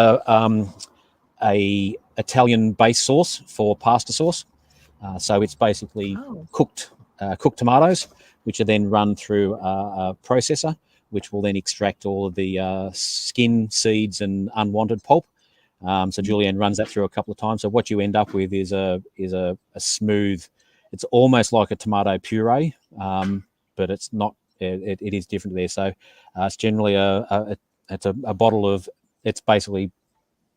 a Italian base sauce for pasta sauce. So it's basically cooked tomatoes, which are then run through a processor, which will then extract all of the skin, seeds, and unwanted pulp. So Julianne runs that through a couple of times. So what you end up with is a smooth. It's almost like a tomato puree, but it's not. It is different there. So it's generally it's a bottle of. It's basically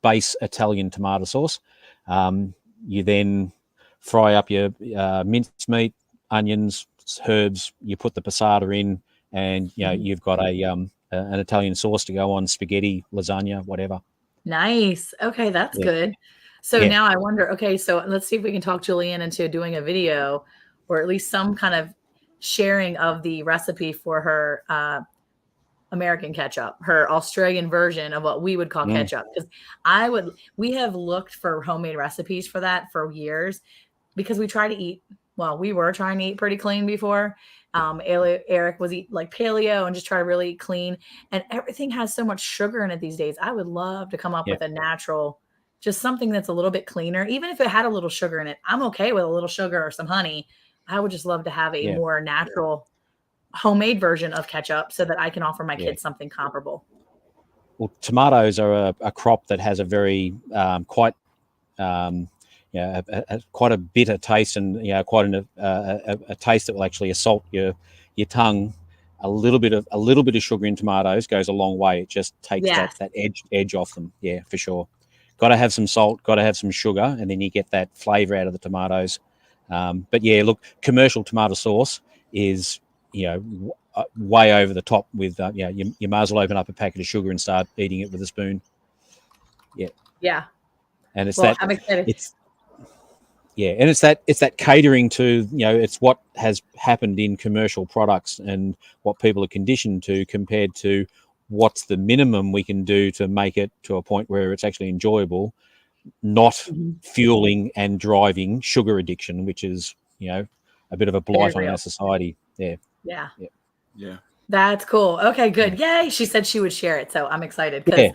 base Italian tomato sauce. You then fry up your minced meat, onions, herbs. You put the passata in, and you've got an Italian sauce to go on spaghetti, lasagna, whatever. Nice. Okay, that's good. So now I wonder, okay, so let's see if we can talk Julianne into doing a video or at least some kind of sharing of the recipe for her American ketchup, her Australian version of what we would call ketchup. Because we have looked for homemade recipes for that for years because we try to eat, we were trying to eat pretty clean before. Eric was eat like paleo and just try to really eat clean, and everything has so much sugar in it these days. I would love to come up with a natural, just something that's a little bit cleaner. Even if it had a little sugar in it, I'm okay with a little sugar or some honey. I would just love to have a more natural homemade version of ketchup so that I can offer my kids something comparable. Well, tomatoes are a crop that has a very quite quite a bitter taste, and quite a taste that will actually assault your tongue. A little bit of sugar in tomatoes goes a long way. It just takes that edge off them. Yeah, for sure. Got to have some salt, got to have some sugar, and then you get that flavor out of the tomatoes. But look, commercial tomato sauce is way over the top with you might as well open up a packet of sugar and start eating it with a spoon. And it's I'm excited. It's that catering to it's what has happened in commercial products and what people are conditioned to compared to what's the minimum we can do to make it to a point where it's actually enjoyable, not fueling and driving sugar addiction, which is a bit of a blight on our society. Yeah. That's cool. Okay, good. Yay. She said she would share it. So I'm excited because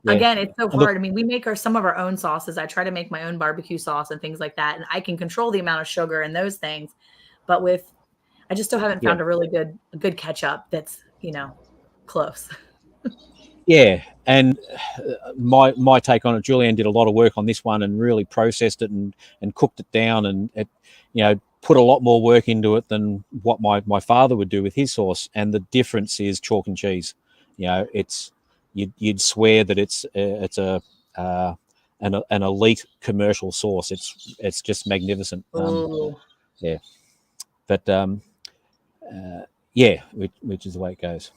again, it's so hard. I mean, we make some of our own sauces. I try to make my own barbecue sauce and things like that. And I can control the amount of sugar and those things. But I just still haven't found a really good ketchup that's, close. And my take on it, Julianne did a lot of work on this one and really processed it and cooked it down, and it, put a lot more work into it than what my father would do with his sauce. And the difference is chalk and cheese. It's you'd swear that it's an elite commercial sauce. It's just magnificent. But which is the way it goes.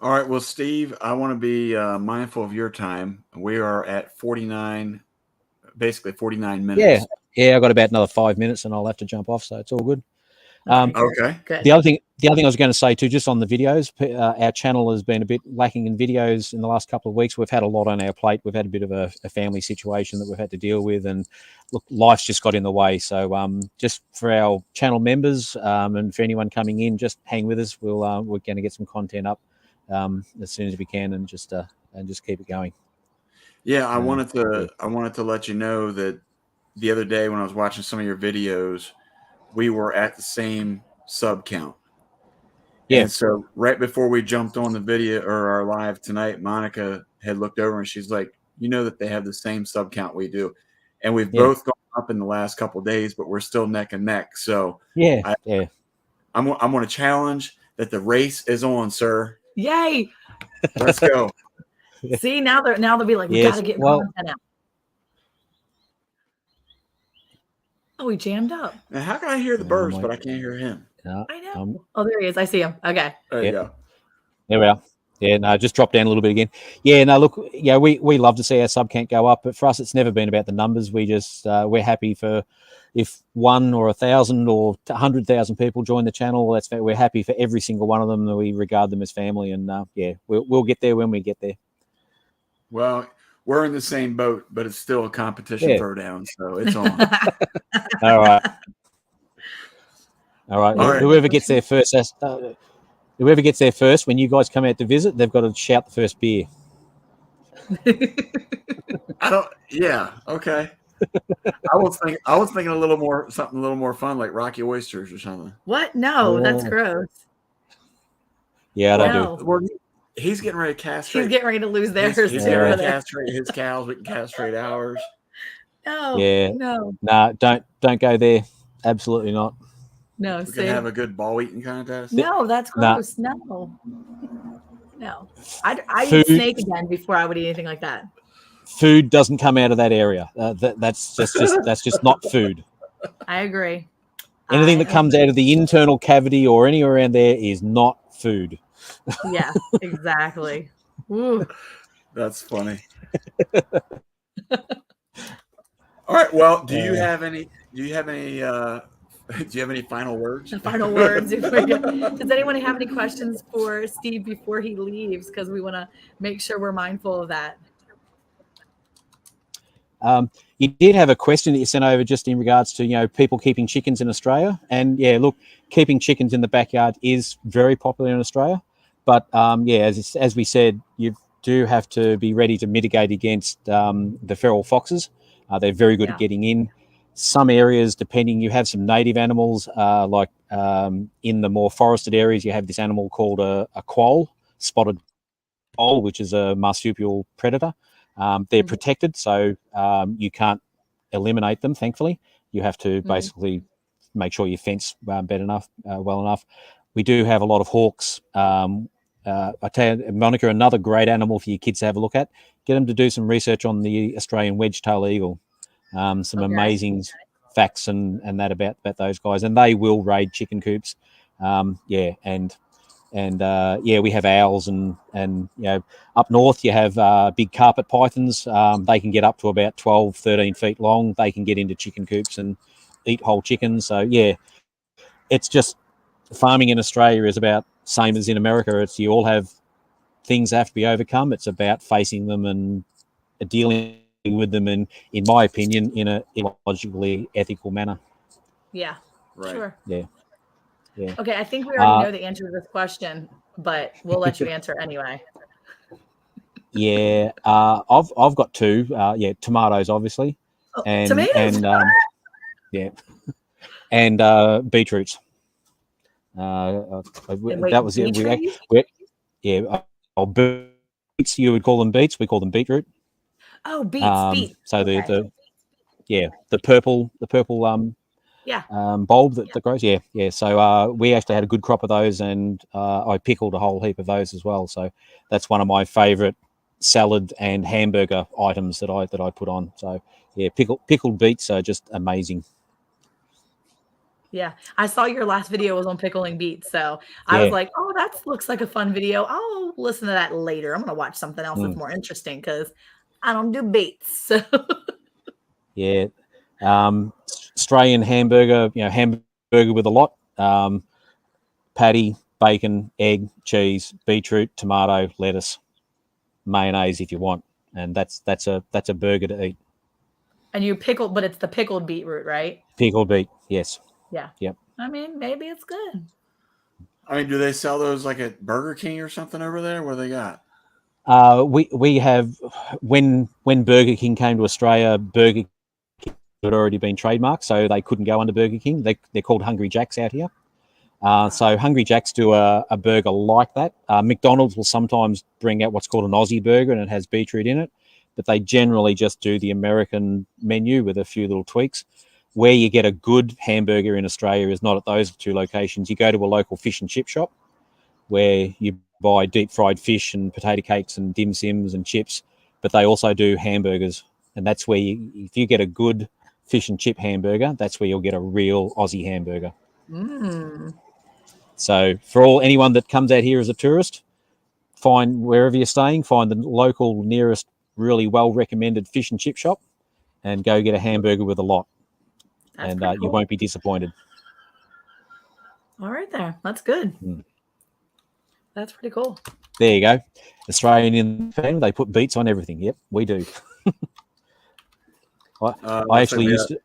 All right. Well, Steve, I want to be mindful of your time. We are at 49 minutes. Yeah. I've got about another 5 minutes and I'll have to jump off. So it's all good. Okay. Good. The other thing I was going to say too, just on the videos, our channel has been a bit lacking in videos in the last couple of weeks. We've had a lot on our plate. We've had a bit of a family situation that we've had to deal with, and look, life's just got in the way. So just for our channel members and for anyone coming in, just hang with us. We're going to get some content up as soon as we can, and just keep it going. Yeah, I wanted to let you know that the other day when I was watching some of your videos, we were at the same sub count. Yeah. And so right before we jumped on the video or our live tonight, Monica had looked over and she's like, that they have the same sub count we do. And we've both gone up in the last couple of days, but we're still neck and neck. So I'm going to challenge that the race is on, sir. Yay. Let's go. See, now they'll be like, we got to get content out. Oh, we jammed up. Now, how can I hear the birds, but I can't hear him? I know. There he is. I see him. Okay. There you go. There we are. Yeah, no, just drop down a little bit again. Yeah, no, look, yeah, we love to see our sub count go up, but for us, it's never been about the numbers. We just we're happy for if 1 or 1,000 or 100,000 people join the channel. We're happy for every single one of them. We regard them as family, and yeah, we'll get there when we get there. Well, we're in the same boat, but it's still a competition throwdown, so it's on. All right. Whoever gets there first. Whoever gets there first, when you guys come out to visit, they've got to shout the first beer. Yeah, okay. I was thinking something a little more fun, like Rocky Oysters or something. What? No, that's gross. Yeah, I don't do. Well, he's getting ready to castrate. He's getting ready to lose theirs. He's getting ready to castrate his cows. We can castrate ours. No. Yeah. No. Nah, don't go there. Absolutely not. No. We can have a good ball eating contest. No, that's gross. No. I'd eat snake again before I would eat anything like that. Food doesn't come out of that area. That's just not food. I agree. Anything that comes out of the internal cavity or anywhere around there is not food. Yeah, exactly. Ooh. That's funny. All right. Well, do you have any final words? Final words. Does anyone have any questions for Steve before he leaves? Because we want to make sure we're mindful of that. You did have a question that you sent over just in regards to, people keeping chickens in Australia. And yeah, look, keeping chickens in the backyard is very popular in Australia. But as we said, you do have to be ready to mitigate against the feral foxes. They're very good at getting in. Some areas, depending, you have some native animals, like in the more forested areas, you have this animal called a quoll, spotted quoll, which is a marsupial predator. They're protected, so you can't eliminate them, thankfully. You have to basically make sure you fence well enough. We do have a lot of hawks. I tell you, Monica, another great animal for your kids to have a look at. Get them to do some research on the Australian wedgetail eagle. Some amazing facts and that about those guys, and they will raid chicken coops. We have owls and up north you have big carpet pythons. They can get up to about 12, 13 feet long. They can get into chicken coops and eat whole chickens. So yeah, it's just farming in Australia is about same as in America. It's you all have things that have to be overcome. It's about facing them and dealing with them, and in my opinion, in a logically ethical manner. Yeah, right. Sure. Yeah. Okay, I think we already know the answer to this question, but we'll let you answer anyway. Yeah, I've got two. Tomatoes, obviously, and tomatoes. And beetroots. That was it. Beets. You would call them beets. We call them beetroot. Oh, beets. So the purple bulb that grows. Yeah. So we actually had a good crop of those, and I pickled a whole heap of those as well. So that's one of my favorite salad and hamburger items that I put on. So yeah, pickled beets are just amazing. Yeah, I saw your last video was on pickling beets, so I was like, "Oh, that looks like a fun video. I'll listen to that later. I'm gonna watch something else that's more interesting because I don't do beets." So. Yeah, Australian hamburger, hamburger with a lot, patty, bacon, egg, cheese, beetroot, tomato, lettuce, mayonnaise if you want, and that's a burger to eat. And you pickle, but it's the pickled beetroot, right? Pickled beet, yes. Yeah. Yep. I mean, maybe it's good. I mean, do they sell those like at Burger King or something over there? What they got? We have when Burger King came to Australia, Burger King had already been trademarked, so they couldn't go under Burger King. They're called Hungry Jacks out here. So Hungry Jacks do a burger like that. McDonald's will sometimes bring out what's called an Aussie burger, and it has beetroot in it, but they generally just do the American menu with a few little tweaks. Where you get a good hamburger in Australia is not at those two locations. You go to a local fish and chip shop where you buy deep fried fish and potato cakes and dim sims and chips, but they also do hamburgers. And that's where if you get a good fish and chip hamburger, that's where you'll get a real Aussie hamburger. So for anyone that comes out here as a tourist, find wherever you're staying, find the local nearest really well recommended fish and chip shop, and go get a hamburger with a lot. That's and cool. You won't be disappointed. All right, there. That's good. That's pretty cool. There you go. Australian in the family, they put Beets on everything. Yep, we do. I actually used to,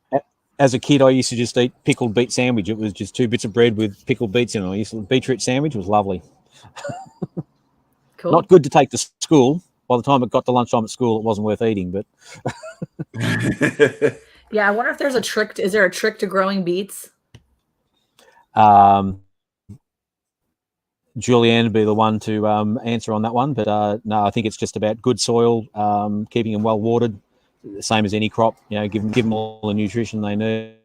as a kid, I used to just eat pickled beet sandwich. It was just 2 bits of bread with pickled beets in it. Beetroot sandwich was lovely. Cool. Not good to take to school. By the time it got to lunchtime at school, it wasn't worth eating. But yeah, I wonder if there's a trick. Is there a trick to growing beets? Julianne would be the one to answer on that one. But no, I think it's just about good soil, keeping them well watered, the same as any crop. Give them all the nutrition they need.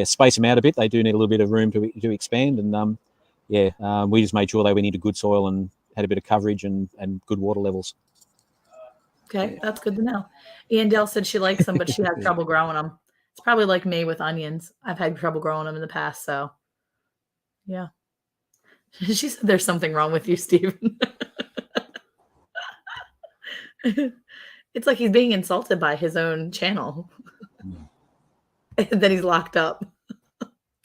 Space them out a bit. They do need a little bit of room to expand. And we just made sure they went into good soil and had a bit of coverage and good water levels. Okay, that's good to know. Ian Dale said she likes them, but she has trouble growing them. It's probably like me with onions. I've had trouble growing them in the past, so yeah. She said there's something wrong with you, Stephen. It's like he's being insulted by his own channel. And then he's locked up.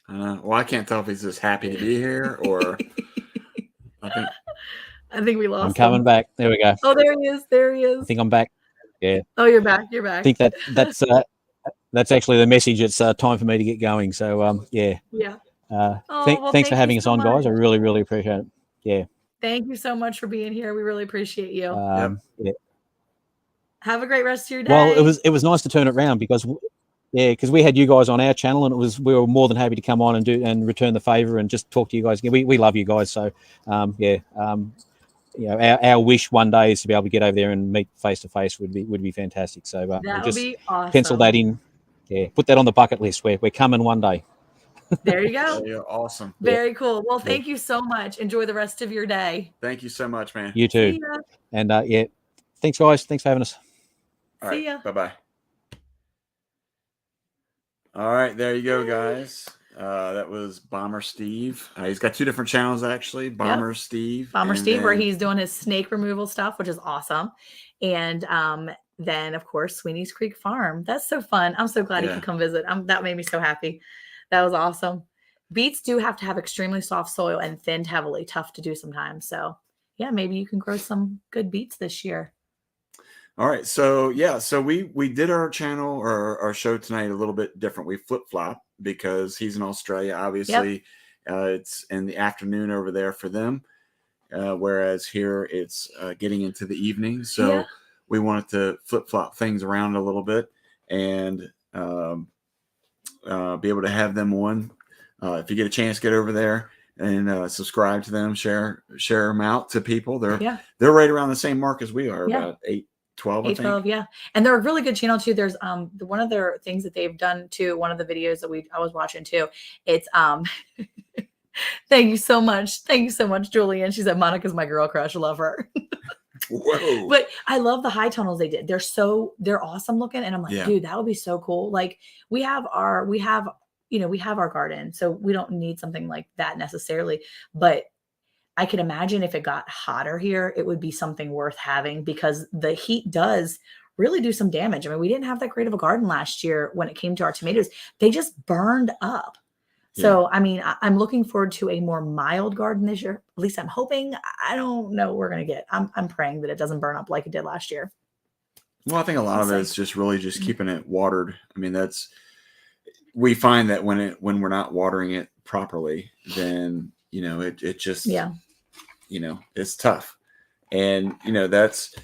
Well, I can't tell if he's just happy to be here or I think we lost I'm coming back. There we go. Oh, there he is. There he is. I think I'm back. Yeah. Oh, you're back. You're back. I think that's actually the message. It's time for me to get going. So yeah. Yeah. Thanks for having us on, guys. I really, really appreciate it. Yeah. Thank you so much for being here. We really appreciate you. Yeah. Have a great rest of your day. Well, it was nice to turn it around because we had you guys on our channel, and we were more than happy to come on and return the favor and just talk to you guys again. We love you guys. So our wish one day is to be able to get over there and meet face to face would be fantastic. So that would be awesome. Pencil that in. Yeah, put that on the bucket list. We're coming one day. There you go. Yeah, awesome. Very cool. Well, thank you so much. Enjoy the rest of your day. Thank you so much, man. You too. And thanks, guys. Thanks for having us. All right. Bye-bye. All right, there you go, guys. That was Bomber Steve. He's got 2 different channels, actually. Bomber Steve. Bomber Steve, where he's doing his snake removal stuff, which is awesome. And then, of course, Sweenies Creek Farm. That's so fun. I'm so glad he could come visit. That made me so happy. That was awesome. Beets do have to have extremely soft soil and thinned heavily. Tough to do sometimes. So, yeah, maybe you can grow some good beets this year. All right. So, we did our channel or our show tonight a little bit different. We flip-flop because he's in Australia. Obviously, it's in the afternoon over there for them, whereas here it's getting into the evening. So we wanted to flip-flop things around a little bit and be able to have them on. If you get a chance, get over there and subscribe to them, share them out to people. They're right around the same mark as we are, about 8-12, I think. 12, yeah. And they're a really good channel too. There's one of their things that they've done too, one of the videos that I was watching too. It's thank you so much. Thank you so much, Julian. She said Monica's my girl crush. I love her. Whoa. But I love the high tunnels they did. They're awesome looking. And I'm like, dude, that would be so cool. Like we have our garden, so we don't need something like that necessarily. But I can imagine if it got hotter here, it would be something worth having because the heat does really do some damage. I mean, we didn't have that great of a garden last year when it came to our tomatoes. They just burned up. So, I mean, I'm looking forward to a more mild garden this year. At least I'm hoping. I don't know what we're going to get. I'm praying that it doesn't burn up like it did last year. Well, I think a lot of it is just really just keeping it watered. I mean, we find that when we're not watering it properly, then, it just, it's tough. And, that's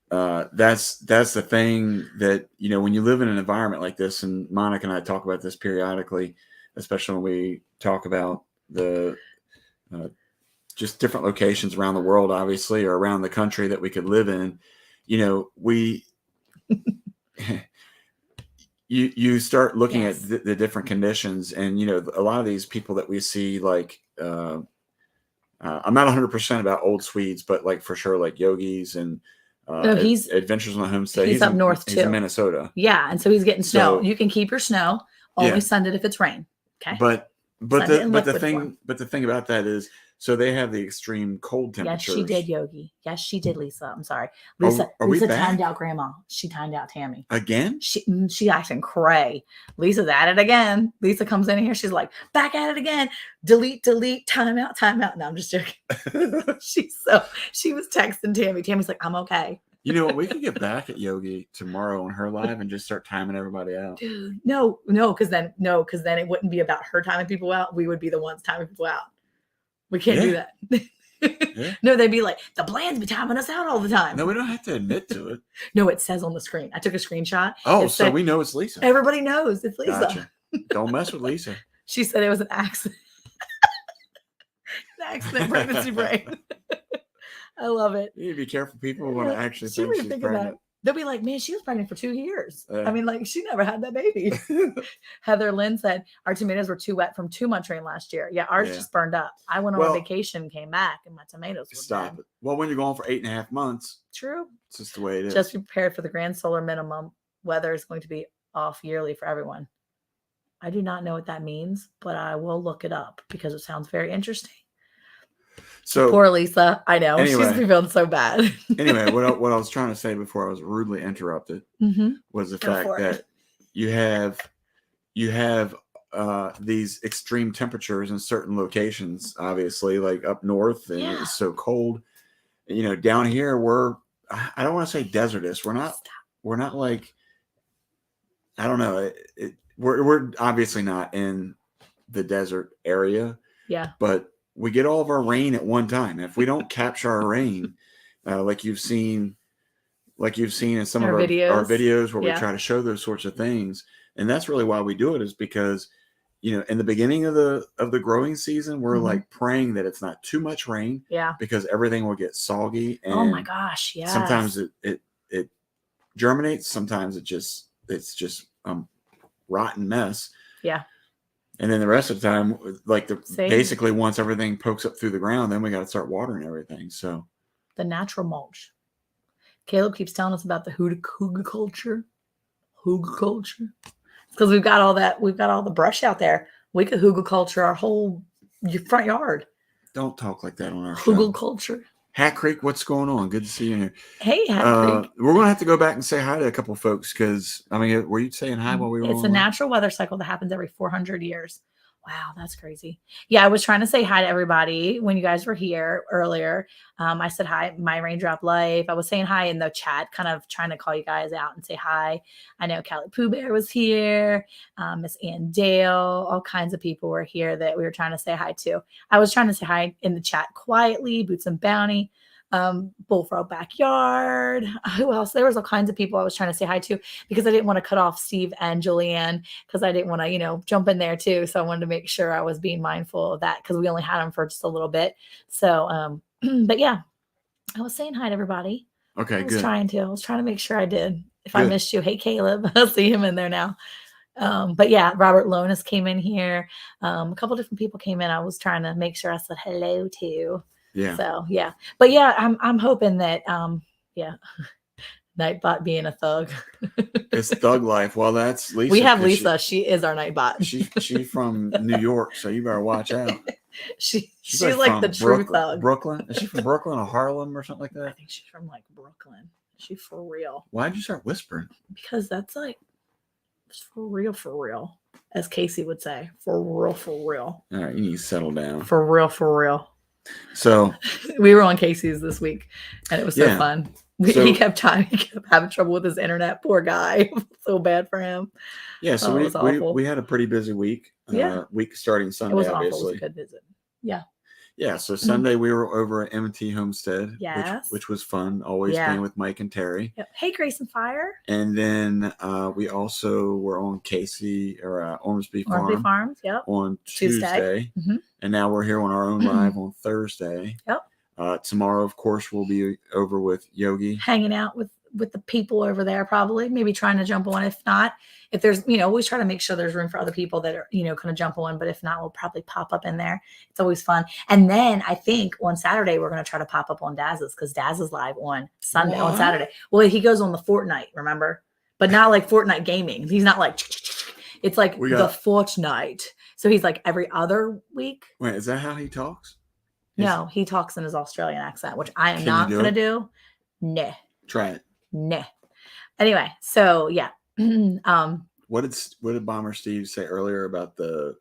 the thing that, when you live in an environment like this, and Monica and I talk about this periodically, especially when we talk about the just different locations around the world, obviously, or around the country that we could live in, you start looking at the different conditions, and a lot of these people that we see, like I'm not 100% about old Swedes, but like for sure, like Yogis and he's Adventures on the Homestead. He's up north too. He's in Minnesota. Yeah, and so he's getting snow. You can keep your snow. Only send it if it's rain. Okay. But the thing about that is So they have the extreme cold temperatures. Yes, she did, Yogi. Yes, she did, Lisa. I'm sorry. Lisa timed out Grandma. She timed out Tammy. Again? She acting cray. Lisa's at it again. Lisa comes in here. She's like, back at it again. Delete, time out. No, I'm just joking. She was texting Tammy. Tammy's like, I'm okay. You know what? We could get back at Yogi tomorrow on her live and just start timing everybody out. Dude, no, because then it wouldn't be about her timing people out. We would be the ones timing people out. We can't do that. Yeah. No, they'd be like, the Bland's be timing us out all the time. No, we don't have to admit to it. No, it says on the screen. I took a screenshot. Oh, so we know it's Lisa. Everybody knows it's Lisa. Gotcha. Don't mess with Lisa. She said it was an accident. An accident pregnancy brain. I love it. You need to be careful. People want to actually think she's pregnant. They'll be like, man, she was pregnant for 2 years. I mean, like, she never had that baby. Heather Lynn said, our tomatoes were too wet from too much rain last year. Yeah, ours just burned up. I went on a vacation, came back, and my tomatoes were Stop it. Well, when you're going for 8.5 months. True. It's just the way it is. Just be prepared for the grand solar minimum. Weather is going to be off yearly for everyone. I do not know what that means, but I will look it up because it sounds very interesting. So poor Lisa. I know. Anyway, she's feeling so bad. Anyway, what I was trying to say before I was rudely interrupted was the fact that you have these extreme temperatures in certain locations, obviously, like up north, and it's so cold. You know, down here I don't want to say desertous. We're not like, I don't know. We're obviously not in the desert area. Yeah. But we get all of our rain at one time. If we don't capture our rain, like you've seen in some of our videos where we try to show those sorts of things, and that's really why we do it, is because, you know, in the beginning of the growing season, we're like praying that it's not too much rain, because everything will get soggy. And oh my gosh, yeah. Sometimes it germinates, sometimes it's just rotten mess. Yeah. And then the rest of the time, like basically once everything pokes up through the ground, then we got to start watering everything. So the natural mulch. Caleb keeps telling us about the hooga culture. It's because we've got all the brush out there. We could hooga culture our whole front yard. Don't talk like that on our show. Hooga culture. Hat Creek, what's going on? Good to see you here. Hey, Hat Creek. We're going to have to go back and say hi to a couple of folks because, I mean, were you saying hi while we were on? It's a natural weather cycle that happens every 400 years. Wow, that's crazy. Yeah, I was trying to say hi to everybody when you guys were here earlier. I said hi, my Raindrop Life. I was saying hi in the chat, kind of trying to call you guys out and say hi. I know Callie Pooh Bear was here. Miss Ann Dale, all kinds of people were here that we were trying to say hi to. I was trying to say hi in the chat quietly. Boots and Bounty, Bullfrog Backyard. Who else? There was all kinds of people I was trying to say hi to because I didn't want to cut off Steve and Julianne because I didn't want to, jump in there too. So I wanted to make sure I was being mindful of that because we only had them for just a little bit. So, but yeah, I was saying hi to everybody. Okay, I was good. I was trying to make sure I did. If I missed you, hey Caleb, I'll see him in there now. But yeah, Robert Lonis came in here. A couple different people came in. I was trying to make sure I said hello to. Yeah. So yeah, but yeah, I'm hoping that Nightbot being a thug. It's thug life. Well, that's Lisa. We have Lisa. She is our Nightbot. She's from New York, so you better watch out. She's like the true thug. Brooklyn? Is she from Brooklyn or Harlem or something like that? I think she's from like Brooklyn. She's for real. Why'd you start whispering? Because that's like for real, as Casey would say. For real. All right, you need to settle down. For real. So we were on Casey's this week, and it was so fun. He kept having trouble with his internet. Poor guy. So bad for him. Yeah, so we had a pretty busy week. Week starting Sunday, it was obviously. Awful. It was a good visit. Yeah. Yeah, so Sunday we were over at M&T Homestead, which was fun, always being with Mike and Terry. Yep. Hey, Grace and Fire. And then we also were on Casey or Ormsby Farms on Tuesday. Mm-hmm. And now we're here on our own live on Thursday. Yep. Tomorrow, of course, we'll be over with Yogi. Hanging out with the people over there, probably. Maybe trying to jump on. If not, if there's, always try to make sure there's room for other people that are, going to jump on. But if not, we'll probably pop up in there. It's always fun. And then I think on Saturday, we're going to try to pop up on Daz's because Daz is live on Sunday, on Saturday. Well, he goes on the Fortnite, remember? But not like Fortnite gaming. He's not like, it's like the Fortnite. So he's like every other week. Wait, is that how he talks? No, he talks in his Australian accent, which I am not going to do. Nah. Try it. Nah. Anyway, so yeah. What did Bomber Steve say earlier about the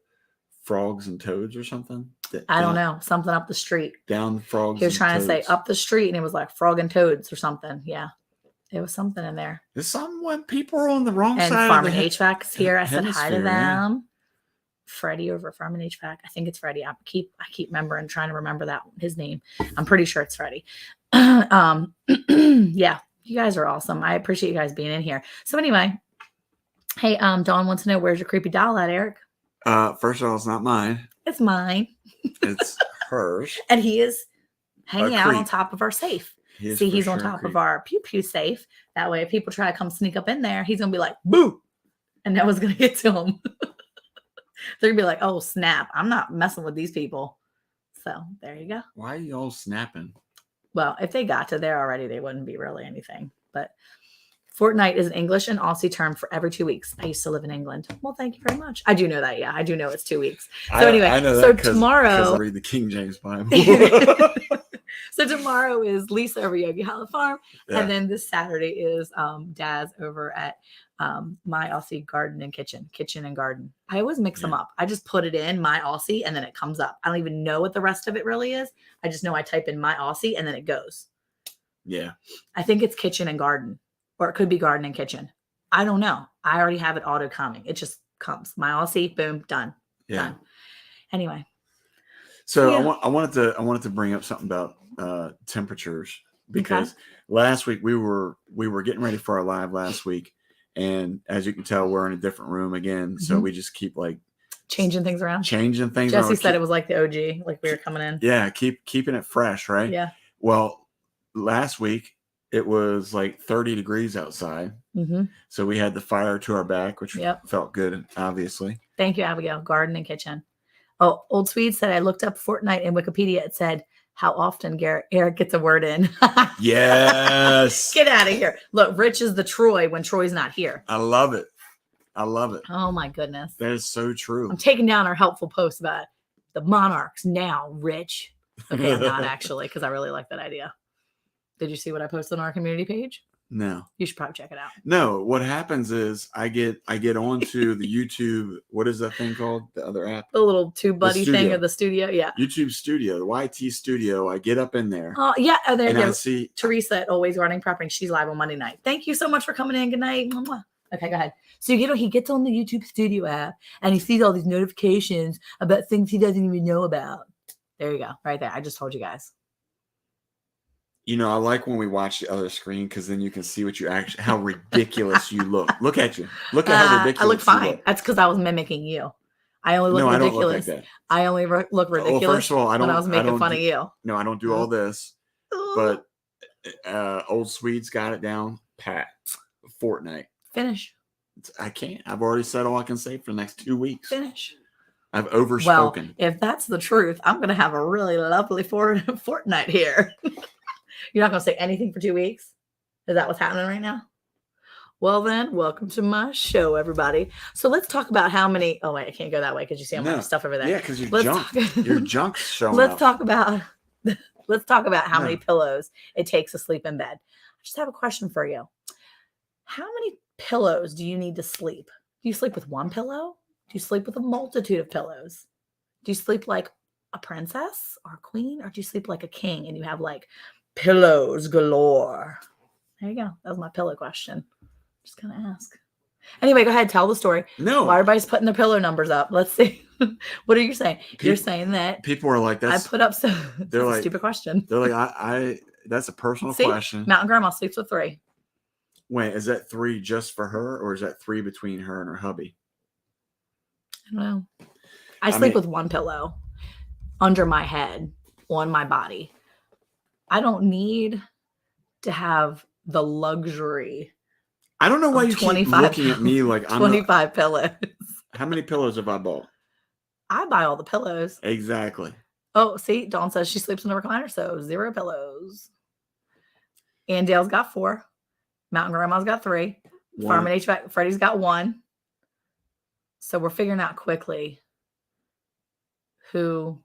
frogs and toads or something? I don't know. Something up the street. Down frogs. He was trying to say up the street, and it was like frog and toads or something. Yeah. It was something in there. There's something when people are on the wrong side. And Farm and HVAC's here. I said hi to them. Yeah. Freddie over at Farm and HVAC. I think it's Freddie. I keep remembering, trying to remember his name. I'm pretty sure it's Freddie. Yeah, you guys are awesome. I appreciate you guys being in here. So anyway, hey, Dawn wants to know, where's your creepy doll at, Eric? First of all, it's not mine. It's mine. It's hers. And he is hanging out on top of our safe. He's on top of our pew safe. That way, if people try to come sneak up in there, he's gonna be like, boo, and that was gonna get to him. They're gonna be like, oh snap, I'm not messing with these people. So there you go. Why are you all snapping? Well, if they got to there already, they wouldn't be really anything. But fortnight is an English and Aussie term for every 2 weeks. I used to live in England. Well, thank you very much. I do know that. Yeah, I do know it's 2 weeks. So anyway, I know that tomorrow, I read the King James Bible. So tomorrow is Lisa over Yogi Hollow Farm, and then this Saturday is Daz over at My Aussie Garden and Kitchen and Garden. I always mix them up. I just put it in My Aussie, and then it comes up. I don't even know what the rest of it really is. I just know I type in My Aussie, and then it goes. Yeah, I think it's Kitchen and Garden, or it could be Garden and Kitchen. I don't know. I already have it auto coming. It just comes. My Aussie, boom, done. Yeah. Done. Anyway. So yeah. I wanted to bring up something about temperatures, because last week we were getting ready for our live last week, and as you can tell, we're in a different room again. So we just keep like changing things around. Jesse said it was like the OG, like we were coming in. Yeah, keeping it fresh, right? Yeah. Well, last week it was like 30 degrees outside. So we had the fire to our back, which felt good, obviously. Thank you, Abigail. Garden and Kitchen. Oh, Old Swede said, I looked up Fortnite in Wikipedia. It said how often Eric gets a word in. Yes. Get out of here. Look, Rich is the Troy when Troy's not here. I love it. Oh, my goodness. That is so true. I'm taking down our helpful post about the Monarchs now, Rich. Okay, I'm not actually, because I really like that idea. Did you see what I posted on our community page? No. You should probably check it out. No, what happens is I get onto the YouTube, what is that thing called? The other app? The little tube buddy thing of the studio. Yeah. YouTube Studio, the YT Studio. I get up in there. Oh, yeah. Oh, there you go. I see Teresa at Always Gardening Property. She's live on Monday night. Thank you so much for coming in. Good night. Okay, go ahead. So he gets on the YouTube Studio app and he sees all these notifications about things he doesn't even know about. There you go. Right there. I just told you guys. You know, I like when we watch the other screen, because then you can see what how ridiculous you look. Look at you. Look at how ridiculous I look fine. You look. That's because I was mimicking you. I only look ridiculous. I don't look like that. I only look ridiculous. Well, first of all, when I was making fun of you. No, I don't do all this. But Old Swede's got it down pat. Fortnite. Finish. I can't. I've already said all I can say for the next 2 weeks. Finish. I've overspoken. Well, if that's the truth, I'm going to have a really lovely fortnight here. You're not going to say anything for 2 weeks? Is that what's happening right now? Well, then, welcome to my show, everybody. So let's talk about how many. Oh, wait, I can't go that way because you see all my stuff over there. Yeah, because you're junk. Your junk's showing Let's talk about how many pillows it takes to sleep in bed. I just have a question for you. How many pillows do you need to sleep? Do you sleep with one pillow? Do you sleep with a multitude of pillows? Do you sleep like a princess or a queen? Or do you sleep like a king and you have like pillows galore? There you go. That was my pillow question. Just gonna ask. Anyway, go ahead. Tell the story. No. While everybody's putting their pillow numbers up. Let's see. What are you saying? You're saying that people are like, that's I put up they're like, a stupid question. They're like, I that's a personal question. Mountain Grandma sleeps with 3. Wait, is that 3 just for her, or is that 3 between her and her hubby? I don't know. I sleep with one pillow under my head on my body. I don't need to have the luxury. I don't know why you keep looking at me like I'm 25 pillows. How many pillows have I bought? I buy all the pillows. Exactly. Oh, see, Dawn says she sleeps in a recliner, so 0 pillows. And Dale's got 4. Mountain Grandma's got 3. Farm and HVAC, Freddie's got 1. So we're figuring out quickly who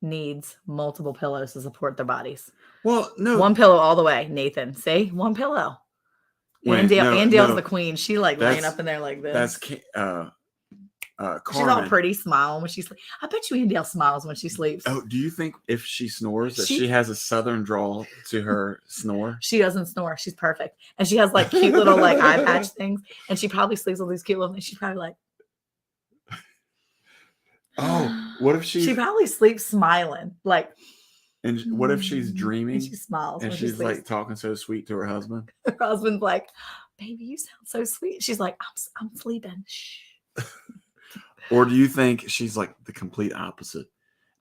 needs multiple pillows to support their bodies. Well, no. One pillow all the way, Nathan. See? One pillow. Andale's the queen. She like laying up in there like this. That's Carmen. She's all pretty, smiling when she sleeps. I bet you Andale smiles when she sleeps. Oh, do you think if she snores that she has a southern drawl to her snore? She doesn't snore. She's perfect. And she has like cute little like eye patch things. And she probably sleeps with these cute little things. She's probably like, oh, what if she probably sleeps smiling. Like, and what if she's dreaming? And she smiles. And she's like talking so sweet to her husband. Her husband's like, baby, you sound so sweet. She's like, I'm sleeping. Shh. Or do you think she's like the complete opposite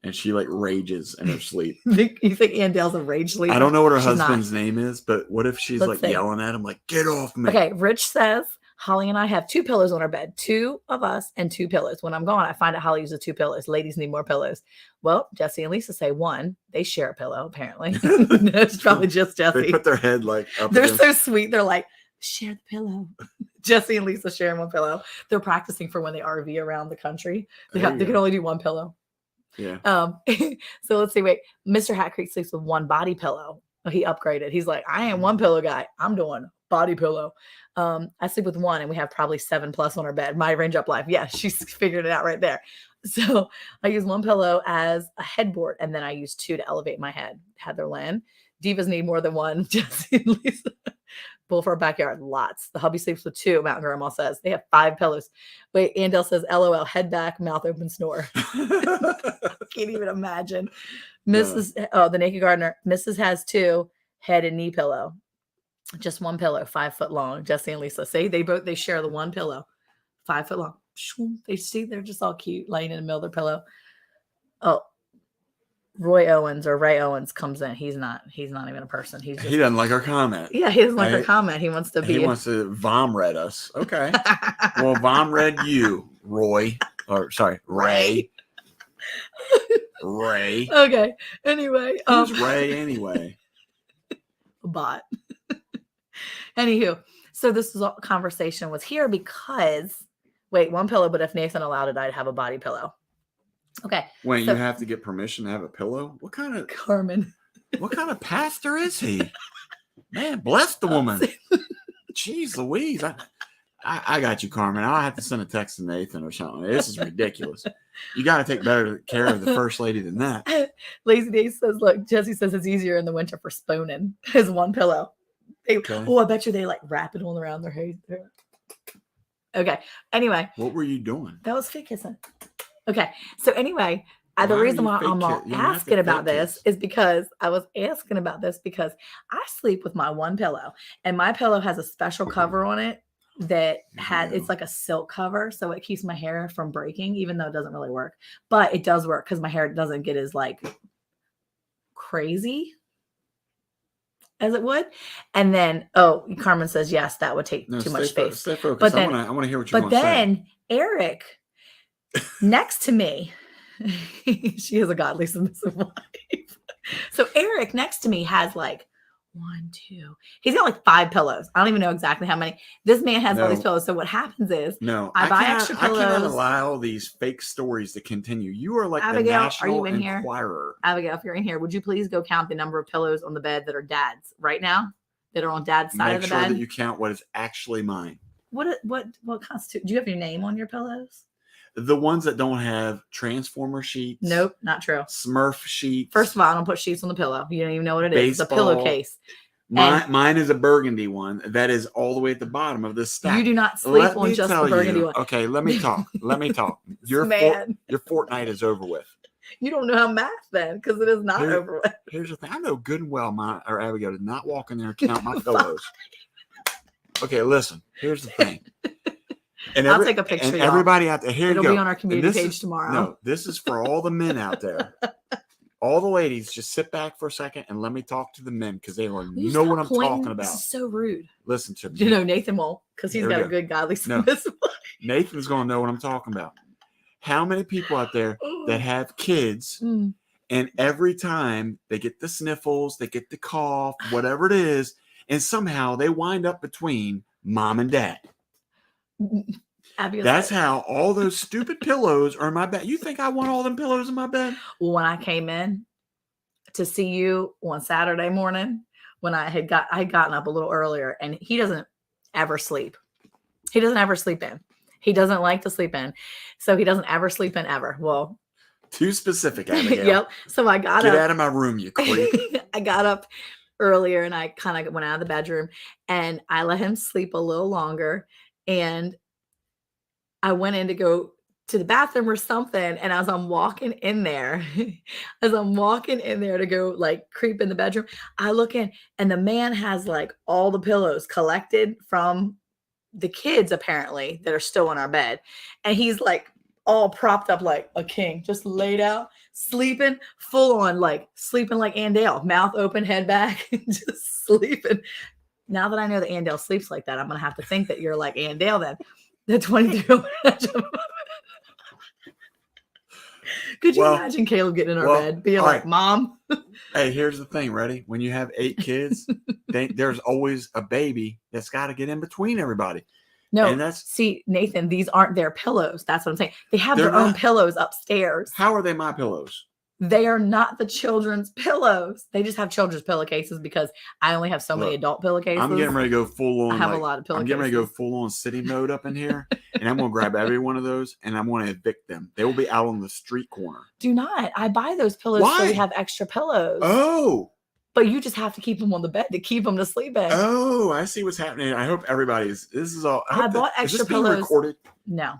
and she like rages in her sleep? You think Andale's a rage sleeper? I don't know what her husband's name is, but what if she's yelling at him like, get off me? Okay, Rich says, Holly and I have 2 pillows on our bed, 2 of us and 2 pillows. When I'm gone, I find out Holly uses 2 pillows. Ladies need more pillows. Well, Jesse and Lisa say 1. They share a pillow, apparently. It's probably just Jesse. They put their head like up. They're so sweet. They're like, share the pillow. Jesse and Lisa sharing 1 pillow. They're practicing for when they RV around the country. They can only do 1 pillow. Yeah. So let's see. Wait, Mr. Hat Creek sleeps with 1 body pillow. He upgraded. He's like, I ain't 1 pillow guy. I'm doing body pillow. I sleep with 1, and we have probably 7+ on our bed. My range up life. Yeah, she's figured it out right there. So I use 1 pillow as a headboard, and then I use 2 to elevate my head. Heather Lynn. Divas need more than 1. Jesse and Lisa. Bull for our backyard. Lots. The hubby sleeps with 2. Mountain Grandma says they have 5 pillows. Wait, Andale says, LOL, head back, mouth open, snore. Can't even imagine. The Naked Gardener. Mrs. has 2 head and knee pillow. Just 1 pillow, 5 foot long. Jesse and Lisa. See, they share the 1 pillow, 5 foot long. They're just all cute, laying in the middle of their pillow. Oh, Ray Owens comes in. He's not even a person. He doesn't like our comment. Yeah, he doesn't like our comment. He wants to wants to vom-read us. Okay. Well, vom-read you, Roy. Or sorry, Ray. Ray. Okay. Anyway. Who's Ray anyway? A bot. Anywho, so this conversation was here because 1 pillow, but if Nathan allowed it, I'd have a body pillow. Okay. Wait, you have to get permission to have a pillow? What kind of Carmen? What kind of pastor is he? Man, bless the woman. Jeez Louise. I got you, Carmen. I'll have to send a text to Nathan or something. This is ridiculous. You got to take better care of the first lady than that. Lazy Day says, look, Jesse says it's easier in the winter for spooning. His 1 pillow. Okay. Oh, I bet you they like wrap it all around their head. Okay. Anyway. What were you doing? That was fit kissing. Okay. So anyway, the reason why I'm asking about this is because I was asking about this because I sleep with my 1 pillow, and my pillow has a special cover on it that it's like a silk cover, so it keeps my hair from breaking, even though it doesn't really work. But it does work because my hair doesn't get as like crazy as it would. And then, Carmen says yes, that would take too much space. Stay focused. But then, I want to hear what you're going to say. But then Eric next to me, she is a godly submissive wife. So Eric next to me has like 1, 2. He's got like 5 pillows. I don't even know exactly how many. This man has all these pillows. So what happens is, I buy extra pillows. I cannot allow these fake stories to continue. You are like Abigail, the national are you in inquirer. Here? Abigail, if you're in here, would you please go count the number of pillows on the bed that are Dad's right now? That are on Dad's side of the bed. Make sure that you count what is actually mine. What constitutes? Do you have your name on your pillows? The ones that don't have Transformer sheets. Nope, not true. Smurf sheets. First of all, I don't put sheets on the pillow. You don't even know what it is. It's a pillowcase. Mine is a burgundy one that is all the way at the bottom of this stack. You do not sleep on just the burgundy one. Okay, let me talk. Your fortnight is over with. You don't know how math then, because it is not over with. Here's the thing. I know good and well Abigail did not walk in there and count my pillows. Okay, listen. Here's the thing. And I'll take a picture. And everybody out there, It'll be on our community page tomorrow. No, this is for all the men out there. All the ladies, just sit back for a second and let me talk to the men because they know what I'm talking about. This is so rude. Listen to me. You know, Nathan won't because he's got a good godly submissive. Nathan's going to know what I'm talking about. How many people out there that have kids and every time they get the sniffles, they get the cough, whatever it is, and somehow they wind up between mom and dad. That's how all those stupid pillows are in my bed. You think I want all them pillows in my bed? Well, when I came in to see you on Saturday morning, when I had gotten up a little earlier, and he doesn't ever sleep. He doesn't ever sleep in. He doesn't like to sleep in. So he doesn't ever sleep in ever. Well, too specific, Abigail. Yep. So I got up. Get out of my room, you creep. I got up earlier and I kind of went out of the bedroom and I let him sleep a little longer. And I went in to go to the bathroom or something. And as I'm walking in there, to go like creep in the bedroom, I look in and the man has like all the pillows collected from the kids apparently that are still in our bed. And he's like all propped up like a king, just laid out, sleeping full on, like sleeping like Andale, mouth open, head back, just sleeping. Now that I know that Andale sleeps like that, I'm going to have to think that you're like Andale then. The 23. Could you imagine Caleb getting in our bed being like, right, Mom? Hey, here's the thing. Ready? When you have 8 kids, there's always a baby that's got to get in between everybody. No, see, Nathan, these aren't their pillows. That's what I'm saying. They have their own pillows upstairs. How are they my pillows? They are not the children's pillows. They just have children's pillowcases because I only have so many adult pillowcases. I'm getting ready to go full on. I have a lot of pillowcases. I'm getting ready to go full on city mode up in here, and I'm going to grab every one of those, and I'm going to evict them. They will be out on the street corner. Do not. I buy those pillows so we have extra pillows. Oh. But you just have to keep them on the bed to keep them to sleep in. Oh, I see what's happening. I hope everybody's. This is all. I bought extra pillows. Recorded? No.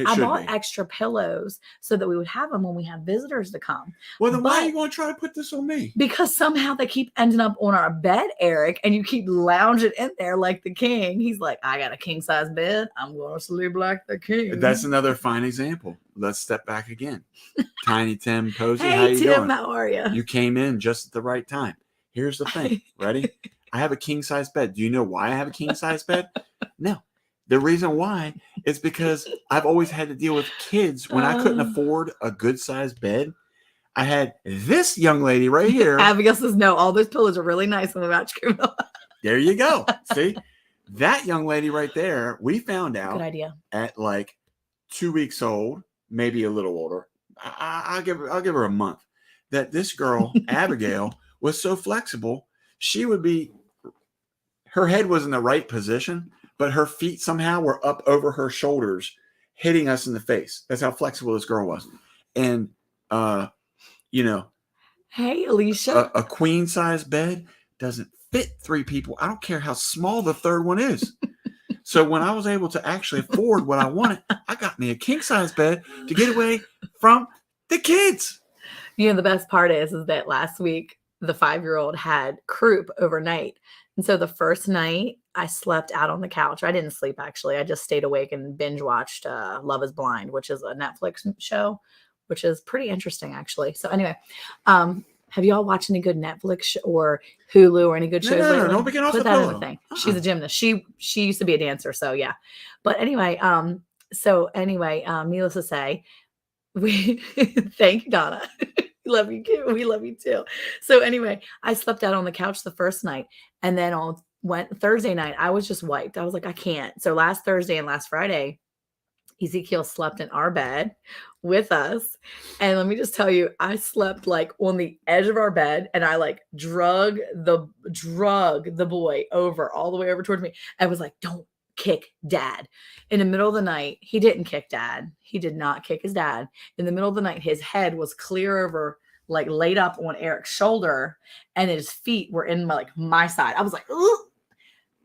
I bought extra pillows so that we would have them when we have visitors to come. Well, then why are you going to try to put this on me? Because somehow they keep ending up on our bed, Eric, and you keep lounging in there like the king. He's like, I got a king size bed. I'm going to sleep like the king. That's another fine example. Let's step back again. Tiny Tim Posey, hey, how you Tim, doing? How are you? You came in just at the right time. Here's the thing. Ready? I have a king size bed. Do you know why I have a king size bed? No. The reason why is because I've always had to deal with kids when I couldn't afford a good sized bed. I had this young lady right here. Abigail says, no, all those pillows are really nice on the couch. There you go. See, that young lady right there, we found out good idea. At like 2 weeks old, maybe a little older. I'll give her a month. That this girl, Abigail, was so flexible. Her head was in the right position, but her feet somehow were up over her shoulders, hitting us in the face. That's how flexible this girl was. And, hey, Alicia, a queen size bed doesn't fit 3 people. I don't care how small the third one is. So when I was able to actually afford what I wanted, I got me a king size bed to get away from the kids. The best part is that last week, the 5-year-old had croup overnight. And so the first night I slept out on the couch. I didn't sleep, actually. I just stayed awake and binge watched Love is Blind, which is a Netflix show, which is pretty interesting, actually. So anyway, have you all watched any good Netflix or Hulu or any good shows? No, don't begin off the pillow. In the thing. She's a gymnast. She used to be a dancer. So yeah. But anyway, needless to say, thank you, Donna. Love you too. We love you too. So anyway, I slept out on the couch the first night, and then on Thursday night, I was just wiped. I was like, I can't. So last Thursday and last Friday, Ezekiel slept in our bed with us. And let me just tell you, I slept like on the edge of our bed, and I like drug the boy over all the way over towards me. I was like, don't kick Dad. In the middle of the night, he didn't kick Dad. He did not kick his dad. In the middle of the night, his head was clear over, like laid up on Eric's shoulder, and his feet were in my side. I was like, ugh.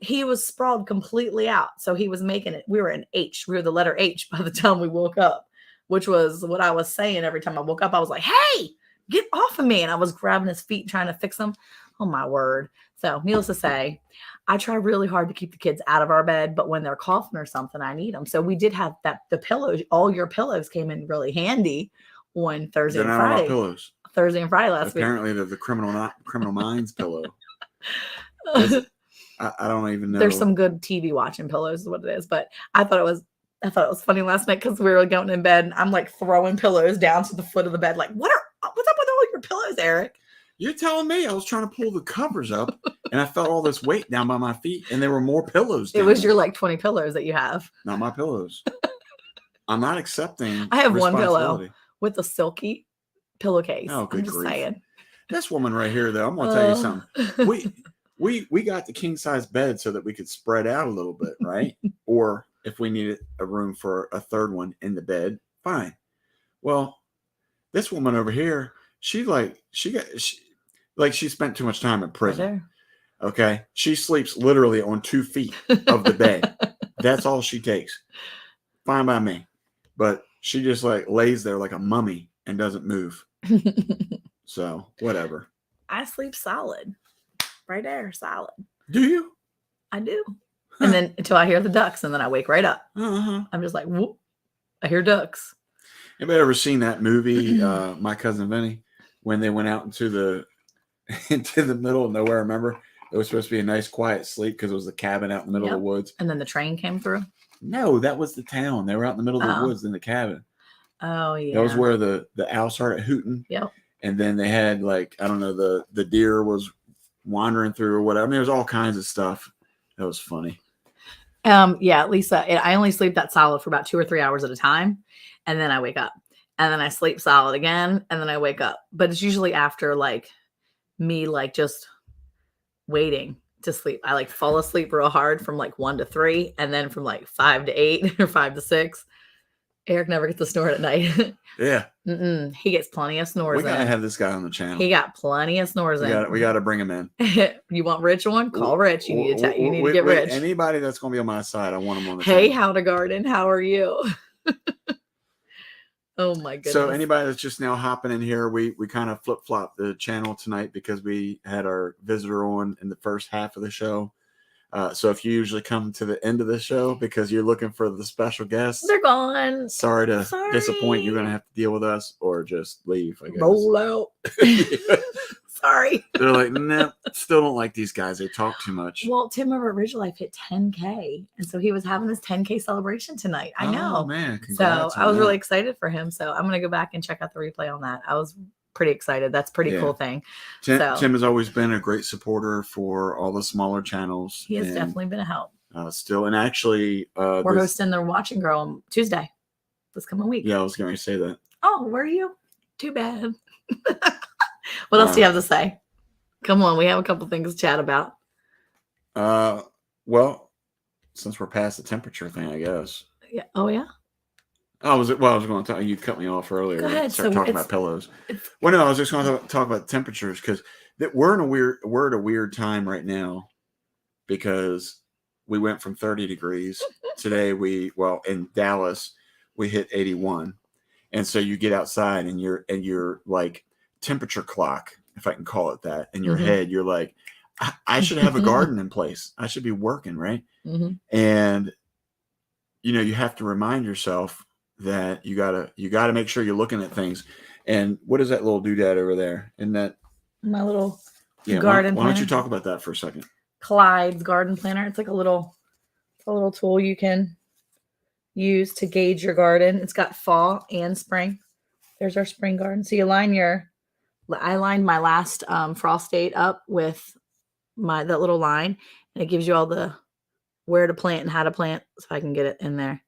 He was sprawled completely out. So he was making it. We were an H. We were the letter H by the time we woke up, which was what I was saying every time I woke up. I was like, hey, get off of me. And I was grabbing his feet, trying to fix them. Oh, my word. So needless to say, I try really hard to keep the kids out of our bed, but when they're coughing or something, I need them. So we did have the pillows. All your pillows came in really handy on Thursday and Friday. Not pillows. Thursday and Friday last week. Apparently, they're the Criminal Minds pillow. I don't even know. There's some good TV watching pillows is what it is. But I thought it was funny last night because we were going in bed and I'm like throwing pillows down to the foot of the bed. Like, what's up with all your pillows, Eric? You're telling me I was trying to pull the covers up and I felt all this weight down by my feet and there were more pillows down It was there. your like 20 pillows that you have. Not my pillows. I'm not accepting. I have one pillow with a silky pillowcase. Oh, good I'm just grief. saying. This woman right here, though, I'm gonna tell you something. We got the king size bed so that we could spread out a little bit, right? Or if we needed a room for a third one in the bed, fine. Well, this woman over here, she spent too much time in prison. Okay, she sleeps literally on 2 feet of the bed. That's all she takes. Fine by me, but she just like lays there like a mummy and doesn't move. So whatever. I sleep solid, right there, solid. Do you? I do. And then until I hear the ducks, and then I wake right up. I'm just like, whoop! I hear ducks. Anybody ever seen that movie, My Cousin Vinny, when they went out into the middle of nowhere? Remember, it was supposed to be a nice, quiet sleep because it was the cabin out in the middle of the woods. And then the train came through. No, that was the town. They were out in the middle of the woods in the cabin. Oh yeah. That was where the owl started hooting. Yep. And then they had like, I don't know, the deer was wandering through or whatever. I mean, there was all kinds of stuff. That was funny. Yeah, Lisa, I only sleep that solid for about 2 or 3 hours at a time. And then I wake up. And then I sleep solid again. And then I wake up. But it's usually after like me like just waiting to sleep. I like fall asleep real hard from like 1 to 3. And then from like 5 to 8 or 5 to 6. Eric never gets to snore at night. Yeah. He gets plenty of snores. We gotta have this guy on the channel. He got plenty of snores in. We gotta bring him in. You want Rich one? Call Rich. You need to get Rich. Anybody that's gonna be on my side, I want him on the channel. Hey, channel. How to Garden, how are you? Oh my goodness. So anybody that's just now hopping in here, we kind of flip-flopped the channel tonight because we had our visitor on in the first half of the show. So if you usually come to the end of the show because you're looking for the special guests, they're gone. Sorry to disappoint. You're going to have to deal with us or just leave, I guess. Roll out. Sorry. They're like, no, still don't like these guys. They talk too much. Well, Tim over at Ridge Life hit 10K. And so he was having his 10K celebration tonight. I know. Oh, man. Congrats so I was really excited for him. So I'm going to go back and check out the replay on that. I was pretty excited. That's a pretty cool thing. Tim has always been a great supporter for all the smaller channels. He has definitely been a help. Still, and actually, we're hosting the Watch and Grow on Tuesday this coming week. Yeah, I was going to say that. Oh, were you? Too bad. What else do you have to say? Come on, we have a couple things to chat about. Well, since we're past the temperature thing, I guess. Yeah. Oh, yeah. I was going to tell you. You cut me off earlier. Go ahead. Start talking about pillows. Well, no, I was just going to talk about temperatures because we're at a weird time right now because we went from 30 degrees today. In Dallas we hit 81, and so you get outside and you're like temperature clock, if I can call it that, in your head. You're like, I should have a garden in place. I should be working, right? And you have to remind yourself that you gotta make sure you're looking at things. And what is that little doodad over there? Isn't that my little garden? Why don't you talk about that for a second? Clyde's garden planner. It's like a little tool you can use to gauge your garden. It's got fall and spring. There's our spring garden. So I lined my last frost date up with that little line, and it gives you all the where to plant and how to plant, so I can get it in there.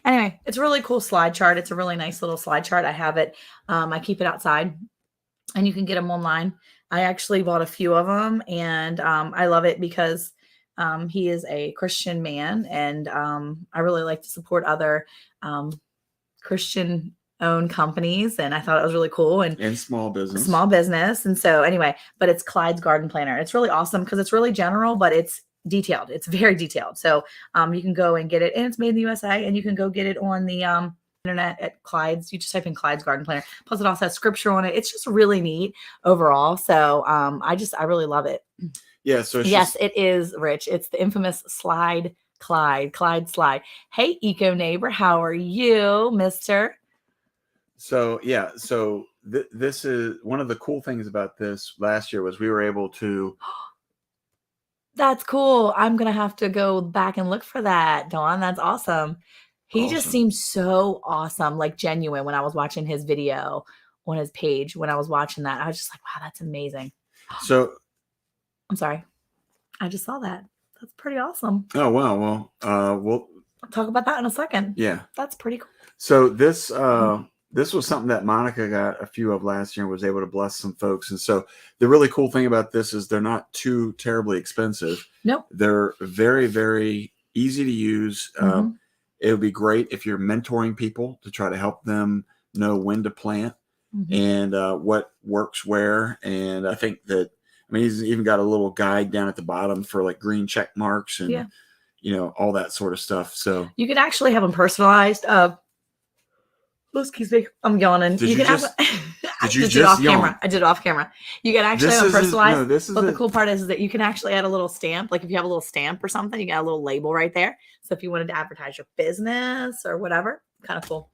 Anyway, it's a really cool slide chart. It's a really nice little slide chart. I have it. I keep it outside, and you can get them online. I actually bought a few of them, and I love it because he is a Christian man, and I really like to support other Christian-owned companies, and I thought it was really cool. And small business. And so anyway, but it's Clyde's Garden Planner. It's really awesome because it's really general, but it's detailed. It's very detailed. So you can go and get it, and it's made in the USA, and you can go get it on the internet at Clyde's. You just type in Clyde's Garden Planner. Plus it also has scripture on it. It's just really neat overall. So I really love it. Yeah. So yes, it is, Rich. It's the infamous Clyde slide. Hey, eco neighbor, how are you, mister? So yeah, this is one of the cool things about this last year was we were able to. That's cool. I'm going to have to go back and look for that, Dawn. That's awesome. He just seems so awesome, like genuine. When I was watching his video on his page, when I was watching that, I was just like, wow, that's amazing. So I'm sorry. I just saw that. That's pretty awesome. Oh, wow. Well, I'll talk about that in a second. Yeah. That's pretty cool. So this was something that Monica got a few of last year and was able to bless some folks. And so the really cool thing about this is they're not too terribly expensive. Nope. They're very, very easy to use. It would be great if you're mentoring people to try to help them know when to plant and what works where. And I think that, I mean, he's even got a little guide down at the bottom for like green check marks and, you know, all that sort of stuff. So you can actually have them personalized. Excuse me, I'm yawning. Did you can just, have. did you I just did off yawn? camera. I did it off camera. You can actually have them personalized. But the cool part is that you can actually add a little stamp. Like if you have a little stamp or something, you got a little label right there. So if you wanted to advertise your business or whatever, kind of cool.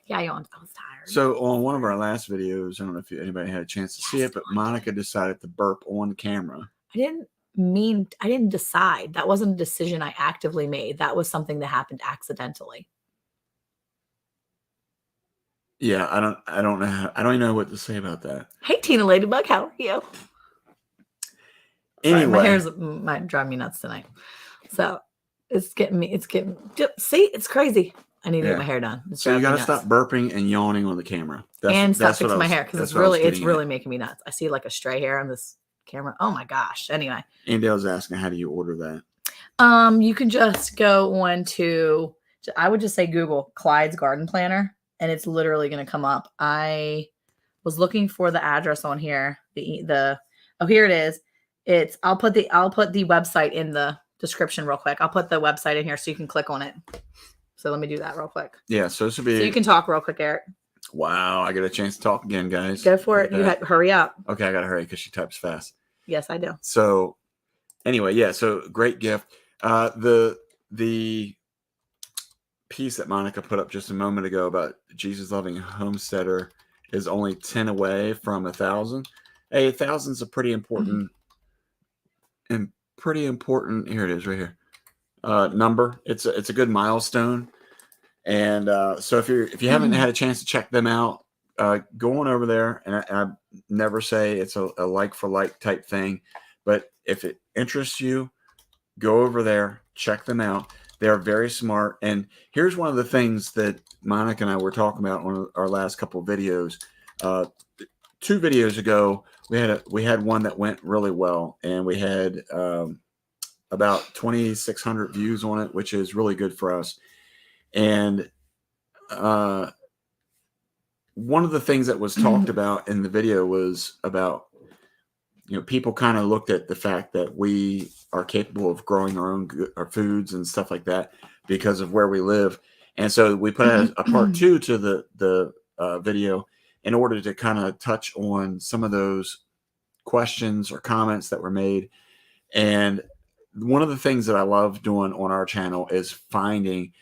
Yeah, I yawned. I was tired. So on one of our last videos, I don't know if anybody had a chance to see it, but Monica decided to burp on camera. I didn't decide. That wasn't a decision I actively made. That was something that happened accidentally. Yeah, I don't know. I don't even know what to say about that. Hey, Tina Ladybug, how are you? Anyway, sorry, my hair's might drive me nuts tonight. So it's getting me. See, it's crazy. I need to get my hair done. So you gotta stop burping and yawning on the camera. Stop fixing my hair because it's really making me nuts. I see like a stray hair on this camera. Oh my gosh. Anyway, Andy was asking, how do you order that? You can just go on to. I would just say Google Clyde's garden planner. And it's literally going to come up. I was looking for the address on here. Here it is. I'll put the website in the description real quick. I'll put the website in here so you can click on it. So let me do that real quick. Yeah. So this will be. So you can talk real quick, Eric. Wow, I get a chance to talk again, guys. Go for it. Hurry up. Okay, I gotta hurry because she types fast. Yes, I do. So anyway, yeah. So great gift. The piece that Monica put up just a moment ago about Jesus Loving Homesteader is only 10 away from 1,000. Hey, 1,000 is a pretty important and pretty important. Here it is, right here. Number. It's a good milestone. And so if you haven't had a chance to check them out, go on over there. And I never say it's a like for like type thing, but if it interests you, go over there, check them out. They're very smart. And here's one of the things that Monica and I were talking about on our last couple of videos. 2 videos ago, we had one that went really well, and we had about 2,600 views on it, which is really good for us. And one of the things that was talked about in the video was about, people kind of looked at the fact that we are capable of growing our foods and stuff like that because of where we live. And so we put a part 2 to the video in order to kind of touch on some of those questions or comments that were made. And one of the things that I love doing on our channel is finding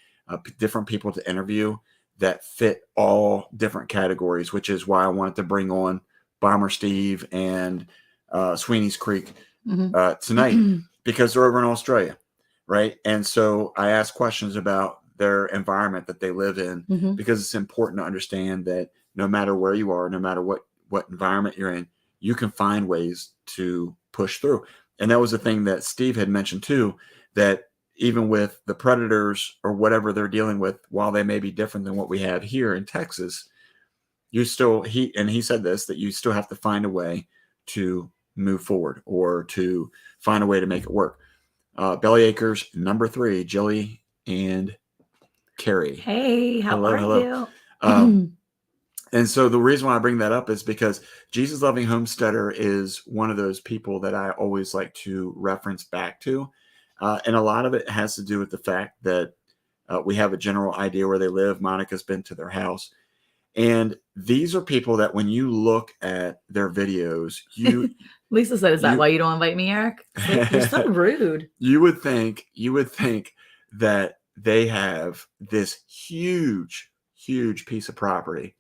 different people to interview that fit all different categories, which is why I wanted to bring on Bomber Steve and Sweenies Creek tonight, because they're over in Australia, right? And so I asked questions about their environment that they live in, because it's important to understand that no matter where you are, no matter what environment you're in, you can find ways to push through. And that was the thing that Steve had mentioned too, that even with the predators or whatever they're dealing with, while they may be different than what we have here in Texas, he said this, that you still have to find a way to move forward or to find a way to make it work. Belly Acres, number 3, Jilly and Carrie. Hey, how are you? And so the reason why I bring that up is because Jesus Loving Homesteader is one of those people that I always like to reference back to. And a lot of it has to do with the fact that we have a general idea where they live. Monica's been to their house. And these are people that when you look at their videos, Lisa said, is that why you don't invite me, Eric? You're so rude. You would think that they have this huge piece of property.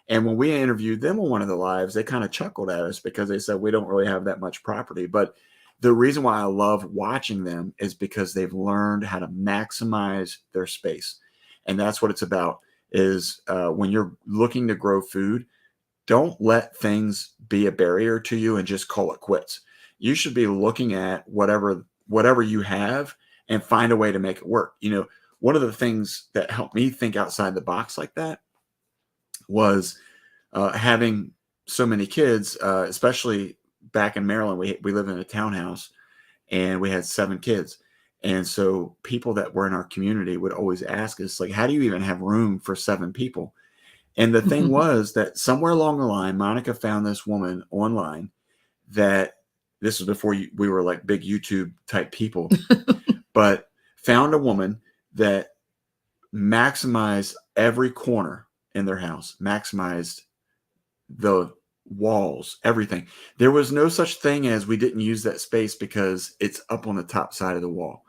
And when we interviewed them on one of the lives, they kind of chuckled at us because they said, we don't really have that much property. But the reason why I love watching them is because they've learned how to maximize their space. And that's what it's about, is when you're looking to grow food, don't let things be a barrier to you and just call it quits. You should be looking at whatever you have and find a way to make it work. One of the things that helped me think outside the box like that was having so many kids, especially back in Maryland. We live in a townhouse, and we had 7 kids. And so people that were in our community would always ask us, like, how do you even have room for 7 people? And the thing was that somewhere along the line, Monica found this woman online that, this was before we were like big YouTube type people, but found a woman that maximized every corner in their house, maximized the walls, everything. There was no such thing as we didn't use that space because it's up on the top side of the wall.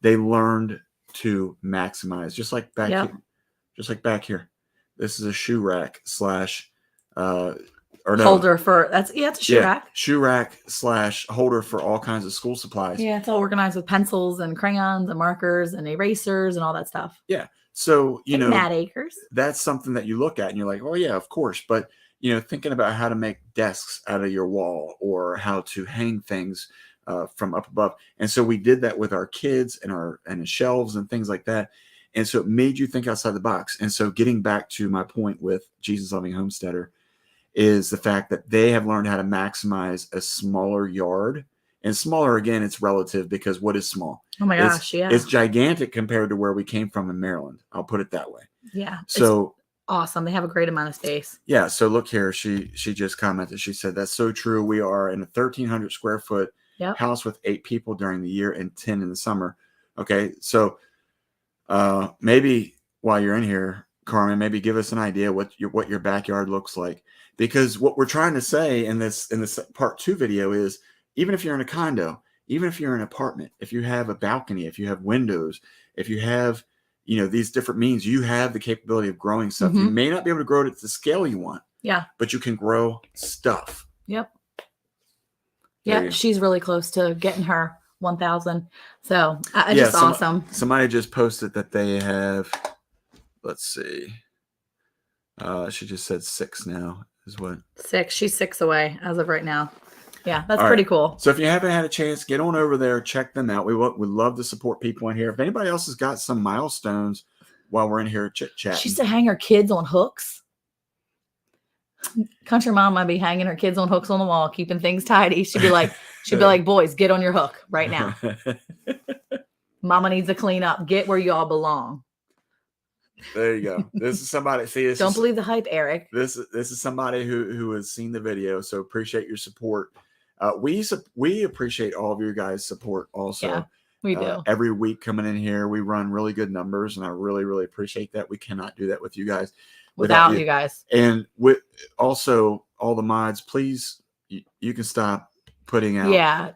They learned to maximize, just like back here. Just like back here. This is a shoe rack holder for it's a shoe rack. Shoe rack / holder for all kinds of school supplies. Yeah, it's all organized with pencils and crayons and markers and erasers and all that stuff. Yeah. So, Matt Akers. That's something that you look at and you're like, oh yeah, of course. But thinking about how to make desks out of your wall or how to hang things from up above. And so we did that with our kids and the shelves and things like that. And so it made you think outside the box. And so getting back to my point with Jesus Loving Homesteader is the fact that they have learned how to maximize a smaller yard. And smaller, again, it's relative because what is small? Oh my gosh, it's gigantic compared to where we came from in Maryland. I'll put it that way. Yeah. So awesome. They have a great amount of space. Yeah. So look here. She just commented. She said, that's so true. We are in a 1,300 square foot house with 8 people during the year and 10 in the summer. Okay. So maybe while you're in here, Carmen, maybe give us an idea what your backyard looks like, because what we're trying to say in this part 2 video is, even if you're in a condo, even if you're in an apartment, if you have a balcony, if you have windows, if you have, these different means, you have the capability of growing stuff. You may not be able to grow it at the scale you want. Yeah. But you can grow stuff. Yep. Yeah. She's really close to getting her 1,000. So just awesome. Somebody just posted that they have, let's see. She just said 6 now is what? 6. She's 6 away as of right now. Yeah, that's pretty cool. So if you haven't had a chance, get on over there, check them out. We love to support people in here. If anybody else has got some milestones while we're in here chit-chatting. She used to hang her kids on hooks. Country mom might be hanging her kids on hooks on the wall, keeping things tidy. She'd be like, boys, get on your hook right now. Mama needs to clean up. Get where y'all belong. There you go. This is somebody. Don't believe the hype, Eric. This is somebody who has seen the video. So appreciate your support. We appreciate all of your guys' support also. Yeah, we do. Every week coming in here, we run really good numbers, and I really, really appreciate that. We cannot do that with you guys without you guys. And with also all the mods, please, you can stop putting out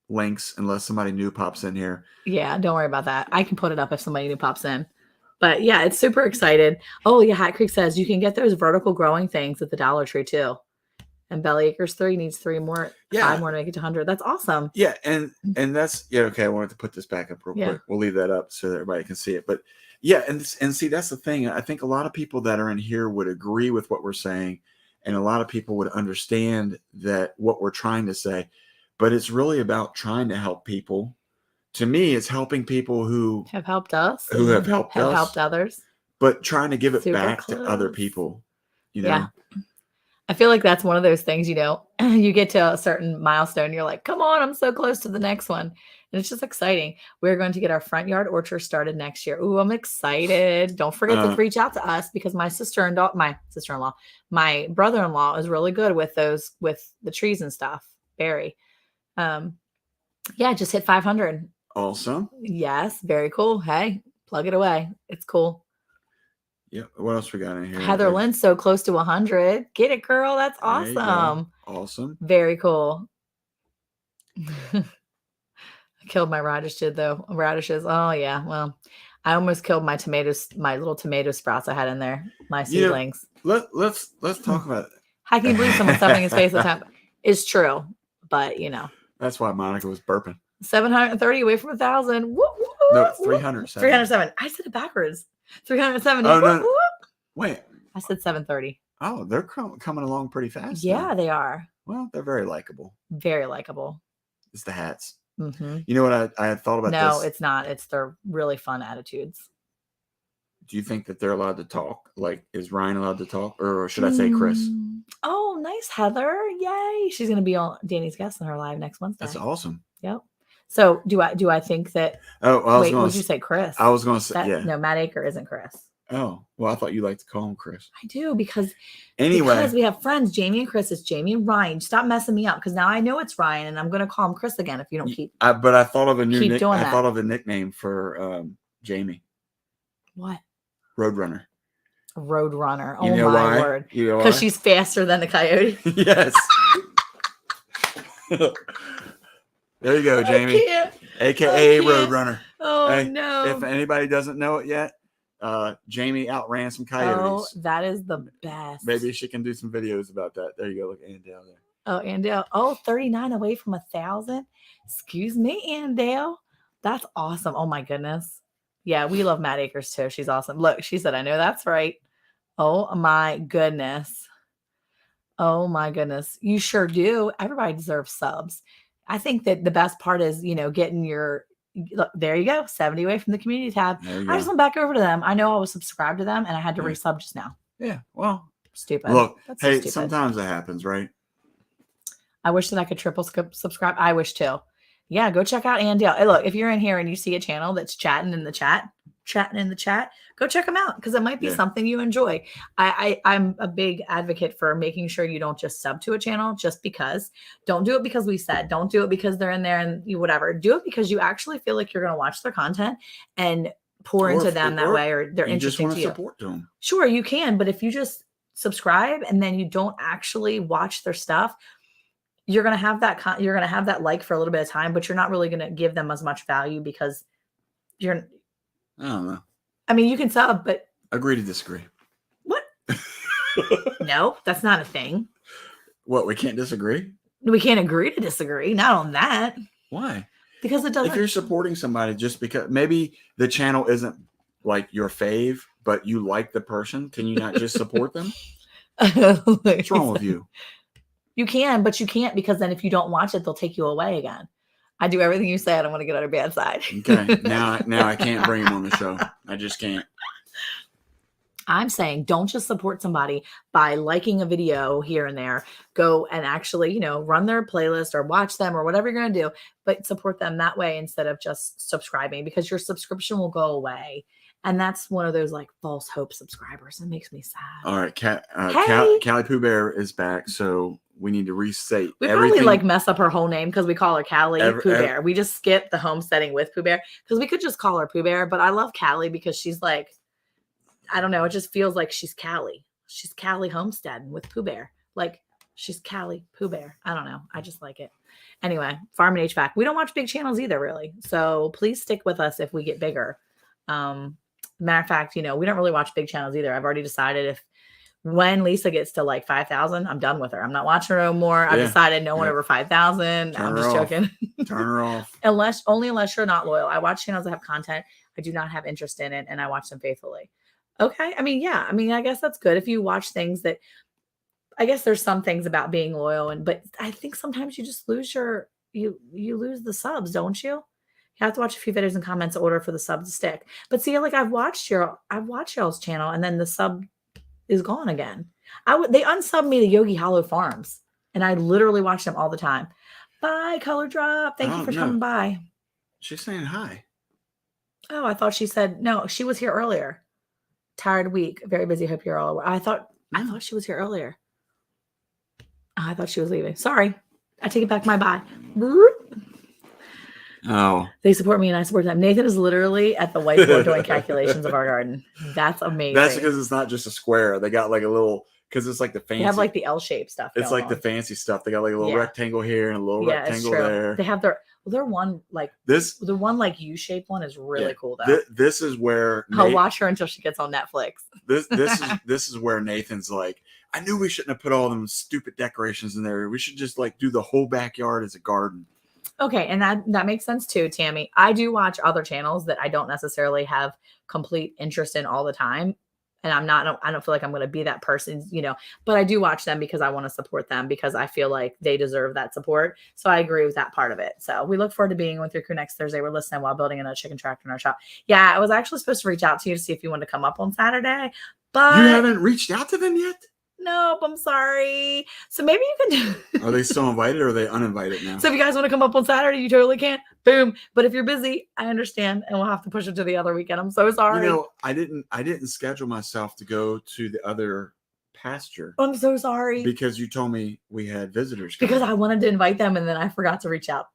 links unless somebody new pops in here. Yeah, don't worry about that. I can put it up if somebody new pops in. But yeah, it's super excited. Oh yeah, Hat Creek says you can get those vertical growing things at the Dollar Tree too. And Belly Acres 3 needs 3 more, 5 more to make it to 100. That's awesome. Yeah, and that's okay. I wanted to put this back up real quick. We'll leave that up so that everybody can see it. But yeah, and see, that's the thing. I think a lot of people that are in here would agree with what we're saying, and a lot of people would understand that what we're trying to say. But it's really about trying to help people. To me, it's helping people who have helped us, who have helped others, but trying to give it back to other people. Yeah. I feel like that's one of those things, you get to a certain milestone. You're like, come on, I'm so close to the next one. And it's just exciting. We're going to get our front yard orchard started next year. Ooh, I'm excited. Don't forget to reach out to us because my brother-in-law is really good with the trees and stuff. Barry. Just hit 500. Awesome. Yes. Very cool. Hey, plug it away. It's cool. Yeah. What else we got in here? Heather Lynn's so close to 100. Get it, girl. That's awesome. Awesome. Very cool. I killed my radishes though. Radishes. Oh yeah. Well, I almost killed my tomatoes, my little tomato sprouts I had in there. My seedlings. Let's talk about it. How can you believe someone stuffing his face at the time? It's true, but That's why Monica was burping. 730 away from 1,000. No, 307. 307. I said it backwards. 370. Oh, no. Wait. I said 730. Oh, they're coming along pretty fast. Yeah, they are. Well, they're very likable. Very likable. It's the hats. Mm-hmm. You know what I had thought about this? No, it's not. It's their really fun attitudes. Do you think that they're allowed to talk? Like, is Ryan allowed to talk? Or should I say Chris? Oh, nice, Heather. Yay. She's going to be on Danny's Guest in her live next Wednesday. That's awesome. Yep. So do I think that... wait, would you say Chris? I was going to say, yeah. No, Matt Aker isn't Chris. Oh, well, I thought you liked to call him Chris. I do because because we have friends, Jamie and Chris. It's Jamie and Ryan. Stop messing me up because now I know it's Ryan and I'm going to call him Chris again if you don't keep. But I thought of a new I thought of a nickname for Jamie. What? Roadrunner. Roadrunner. You know my why? word. You know why? Because she's faster than the coyote. Yes. There you go, Jamie. AKA Roadrunner. Oh, hey, no. If anybody doesn't know it yet, Jamie outran some coyotes. Oh, that is the best. Maybe she can do some videos about that. There you go. Look, Andale there. Oh, Andale. Oh, 39 away from 1,000. Excuse me, Andale. That's awesome. Oh, my goodness. Yeah, we love Matt Akers, too. She's awesome. Look, she said, I know that's right. Oh, my goodness. Oh, my goodness. You sure do. Everybody deserves subs. I think that the best part is, getting your... Look, there you go. 70 away from the community tab. I just went back over to them. I know I was subscribed to them and I had to resub just now. Yeah. Well, stupid. Look, hey, sometimes it happens, right? I wish that I could triple subscribe. I wish too. Yeah. Go check out Andale. Hey, look, if you're in here and you see a channel that's chatting in the chat, go check them out because it might be something you enjoy. I'm a big advocate for making sure you don't just sub to a channel just because. Don't do it because we said. Don't do it because they're in there and you whatever. Do it because you actually feel like you're going to watch their content and pour into them that way, or they're interesting to you. Support them. Sure, you can, but if you just subscribe and then you don't actually watch their stuff, you're going to have that you're going to have that like for a little bit of time, but you're not really going to give them as much value because you're... I don't know. I mean, you can sub, but... Agree to disagree. What? No, that's not a thing. What, we can't disagree? We can't agree to disagree. Not on that. Why? Because it doesn't... If you're supporting somebody just because... Maybe the channel isn't like your fave, but you like the person. Can you not just support them? What's wrong with you? You can, but you can't because then if you don't watch it, they'll take you away again. I do everything you say. I don't want to get on her bad side. Okay. Now I can't bring him on the show. I just can't. I'm saying don't just support somebody by liking a video here and there. Go and actually, run their playlist or watch them or whatever you're going to do, but support them that way instead of just subscribing because your subscription will go away. And that's one of those like false hope subscribers. It makes me sad. All right. Callie Pooh Bear is back. So we need to restate everything. Probably like mess up her whole name because we call her Callie Pooh Bear. We just skip the homesteading with Pooh Bear because we could just call her Pooh Bear. But I love Callie because she's like, I don't know. It just feels like she's Callie. She's Callie homesteading with Pooh Bear. Like she's Callie Pooh Bear. I don't know. I just like it. Anyway, Farm and HVAC. We don't watch big channels either, really. So please stick with us if we get bigger. Matter of fact, we don't really watch big channels either. I've already decided when Lisa gets to like 5,000, I'm done with her. I'm not watching her no more. I've decided no one over 5,000. I'm just joking. Turn her off. Unless you're not loyal. I watch channels that have content. I do not have interest in it, and I watch them faithfully. Okay. I mean, yeah. I mean, I guess that's good if you watch things that. I guess there's some things about being loyal, but I think sometimes you just lose you lose the subs, don't you? You have to watch a few videos and comments in order for the sub to stick. But see, like I've watched y'all's channel, and then the sub is gone again. They unsubbed me to Yogi Hollow Farms, and I literally watch them all the time. Bye, Color Drop. Thank you for coming by. She's saying hi. Oh, I thought she said no. She was here earlier. Tired week, very busy. Hope you're all. I thought she was here earlier. Oh, I thought she was leaving. Sorry, I take it back. My bye. Oh, they support me and I support them. Nathan is literally at the whiteboard doing calculations of our garden. That's amazing. That's because it's not just a square. They got like a little, because it's like the fancy. They have like the L-shaped stuff. It's like the fancy stuff. They got like a little rectangle here and a little rectangle there. They have their one like this. The one like U-shaped one is really cool though. This is where I'll watch her until she gets on Netflix. This is where Nathan's like, I knew we shouldn't have put all them stupid decorations in there. We should just like do the whole backyard as a garden. Okay, and that makes sense too, Tammy. I do watch other channels that I don't necessarily have complete interest in all the time. And I don't feel like I'm going to be that person, but I do watch them because I want to support them because I feel like they deserve that support. So I agree with that part of it. So we look forward to being with your crew next Thursday. We're listening while building another chicken tractor in our shop. Yeah, I was actually supposed to reach out to you to see if you wanted to come up on Saturday, but you haven't reached out to them yet? Nope, I'm sorry. So maybe you can. Are they still invited or are they uninvited now? So if you guys want to come up on Saturday, you totally can. Boom. But if you're busy, I understand, and we'll have to push it to the other weekend. I'm so sorry. I didn't schedule myself to go to the other pasture. I'm so sorry. Because you told me we had visitors coming. Because I wanted to invite them, and then I forgot to reach out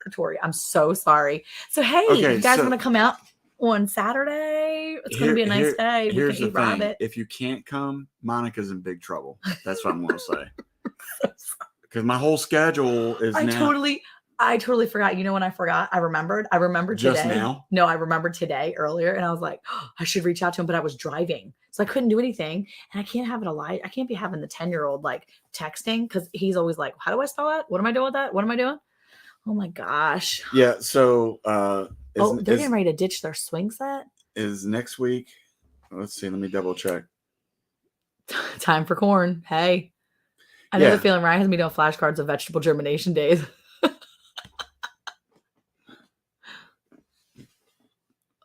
to Tori. I'm so sorry. So hey, you guys want to come out on Saturday? It's going to be a nice day. Here's the thing. If you can't come, Monica's in big trouble. That's what I'm going to say. Because my whole schedule is I totally forgot. You know when I forgot? I remembered just today. Now? No, I remembered today earlier. And I was like, I should reach out to him, but I was driving. So I couldn't do anything. And I can't have it I can't be having the 10-year-old like texting because he's always like, how do I spell that? What am I doing with that? What am I doing? Oh my gosh. Yeah. So they're getting ready to ditch their swing set. Is next week. Let's see. Let me double check. Time for corn. Hey. I know the feeling. Ryan has me doing flashcards of vegetable germination days.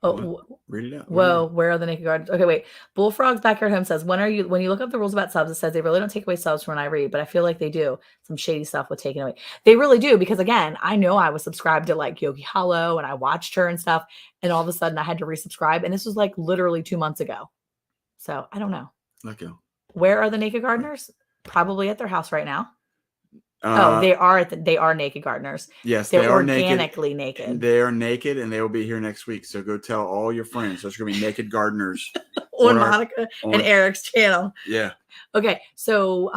Read it out. Whoa, where are the naked gardens? Okay, wait. Bullfrog's Backyard Home says, when you look up the rules about subs, it says they really don't take away subs from when I read, but I feel like they do. Some shady stuff with taking away. They really do, because again, I know I was subscribed to like Yogi Hollow and I watched her and stuff, and all of a sudden I had to resubscribe, and this was like literally 2 months ago. So I don't know. Okay. Where are the naked gardeners? Probably at their house right now. They are naked gardeners. Yes, they're they are organically naked. They are naked, and they will be here next week. So go tell all your friends. There's going to be naked gardeners on Monica and Eric's channel. Yeah. Okay, so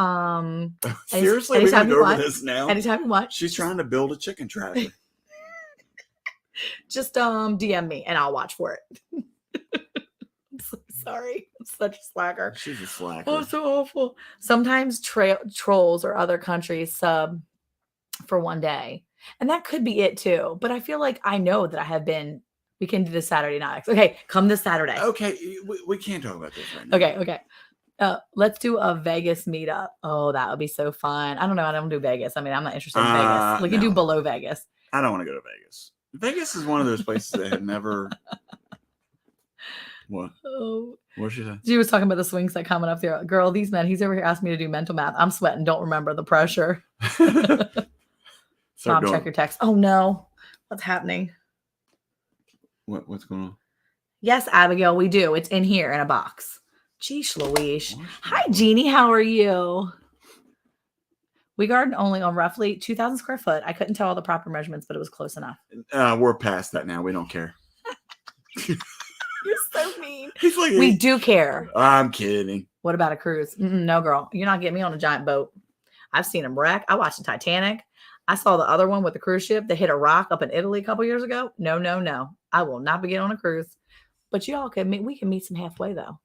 seriously, we can go over this now. Anytime you want. She's trying to build a chicken tractor. Just DM me and I'll watch for it. I'm so sorry. I'm such a slacker. She's a slacker. Oh, so awful. Sometimes trolls or other countries sub for one day. And that could be it too. But I feel like I know that I have been. We can do this Saturday night. Okay, come this Saturday. Okay, we can't talk about this right now. Okay. Let's do a Vegas meetup. Oh, that would be so fun. I don't know. I don't do Vegas. I mean, I'm not interested in Vegas. We can do below Vegas. I don't want to go to Vegas. Vegas is one of those places that have never. What? Oh. What she said? She was talking about the swing set coming up there. Girl, these men, he's over here asking me to do mental math. I'm sweating. Don't remember the pressure. Mom, check your text. Oh, no. What's happening? What's going on? Yes, Abigail, we do. It's in here in a box. Geesh Louise. Hi, Jeannie. How are you? We garden only on roughly 2,000 square foot. I couldn't tell all the proper measurements, but it was close enough. We're past that now. We don't care. You're so mean. He's like, we do care. I'm kidding. What about a cruise? No, girl. You're not getting me on a giant boat. I've seen them wreck. I watched the Titanic. I saw the other one with the cruise ship that hit a rock up in Italy a couple years ago. No. I will not be getting on a cruise. But y'all can meet. We can meet some halfway though.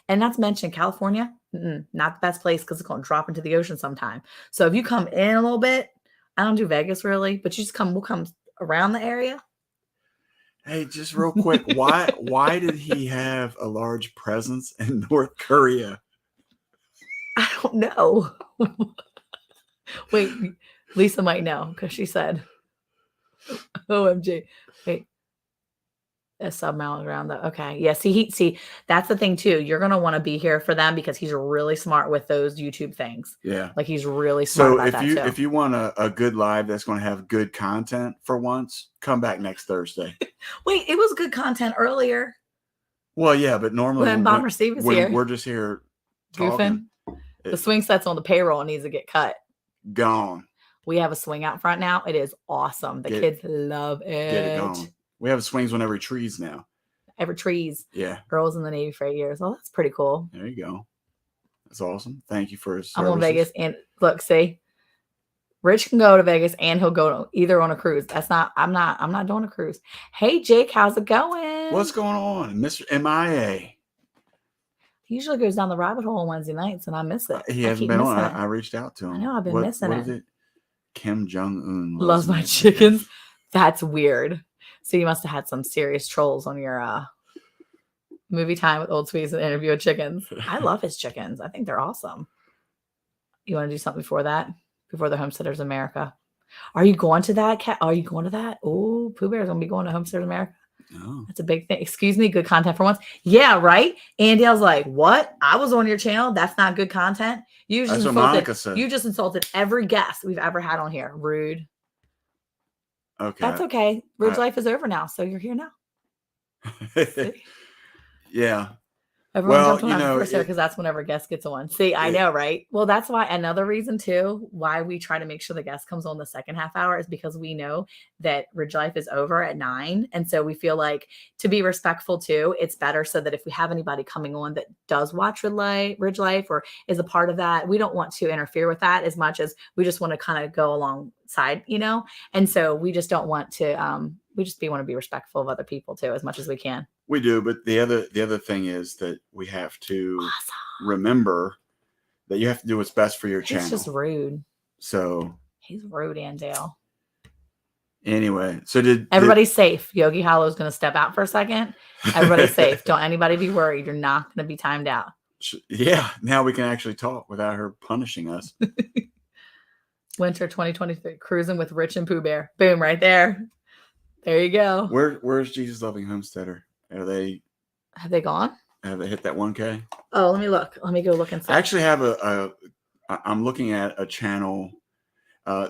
And not to mention California, not the best place because it's going to drop into the ocean sometime. So if you come in a little bit, I don't do Vegas really, but you just we'll come around the area. Hey, just real quick, why did he have a large presence in North Korea? I don't know. Wait, Lisa might know because she said, OMG. Wait. A sub mile around the okay. Yeah, see, that's the thing too. You're gonna want to be here for them because he's really smart with those YouTube things. Yeah. Like he's really smart about that too. If you want a good live that's gonna have good content for once, come back next Thursday. Wait, it was good content earlier. Well, yeah, but normally when Bomber Steve is here. We're just here talking. Goofing. The swing set's on the payroll and needs to get cut. Gone. We have a swing out front now. It is awesome. The kids love it. Get it gone. We have swings on every trees now. Every trees. Yeah. Girls in the Navy for 8 years. Oh, that's pretty cool. There you go. That's awesome. Thank you for his services. I'm on Vegas and look, see, Rich can go to Vegas and he'll go either on a cruise. I'm not doing a cruise. Hey Jake, how's it going? What's going on? Mr. MIA. He usually goes down the rabbit hole on Wednesday nights and I miss it. He hasn't been on. I reached out to him. I know, I've been missing it. What is it? Kim Jong-un loves my chickens. That's weird. So you must have had some serious trolls on your Movie time with Old Sweets and interview with chickens. I love his chickens. I think they're awesome. You want to do something before that? Before the Homesteaders America? Are you going to that? Are you going to that? Oh, Pooh Bear's going to be going to Homesteaders America. Oh. That's a big thing. Excuse me, good content for once. Yeah, right? Andy, I was like, what? I was on your channel. That's not good content. That's what Monica said. You just insulted every guest we've ever had on here. Rude. Okay. That's okay. Ridge life is over now, so you're here now. Yeah. Everyone jumped on first because that's whenever guest gets on. See, I know, right? Well, that's why another reason too why we try to make sure the guest comes on the second half hour is because we know that Ridge Life is over at 9, and so we feel like to be respectful too, it's better so that if we have anybody coming on that does watch Ridge Life or is a part of that, we don't want to interfere with that as much as we just want to kind of go alongside, you know. And so we just don't want to. Want to be respectful of other people too as much as we can. We do, but the other thing is that we have to remember that you have to do what's best for your channel. He's just rude. So he's rude, Andale. Anyway, so everybody's safe? Yogi Hollow's going to step out for a second. Everybody's safe. Don't anybody be worried. You're not going to be timed out. Yeah, now we can actually talk without her punishing us. Winter 2023, cruising with Rich and Pooh Bear. Boom, right there. There you go. Where's Jesus Loving Homesteader? Have they gone? Have they hit that 1K? Oh, let me look. Let me go look and see. I actually have I'm looking at a channel,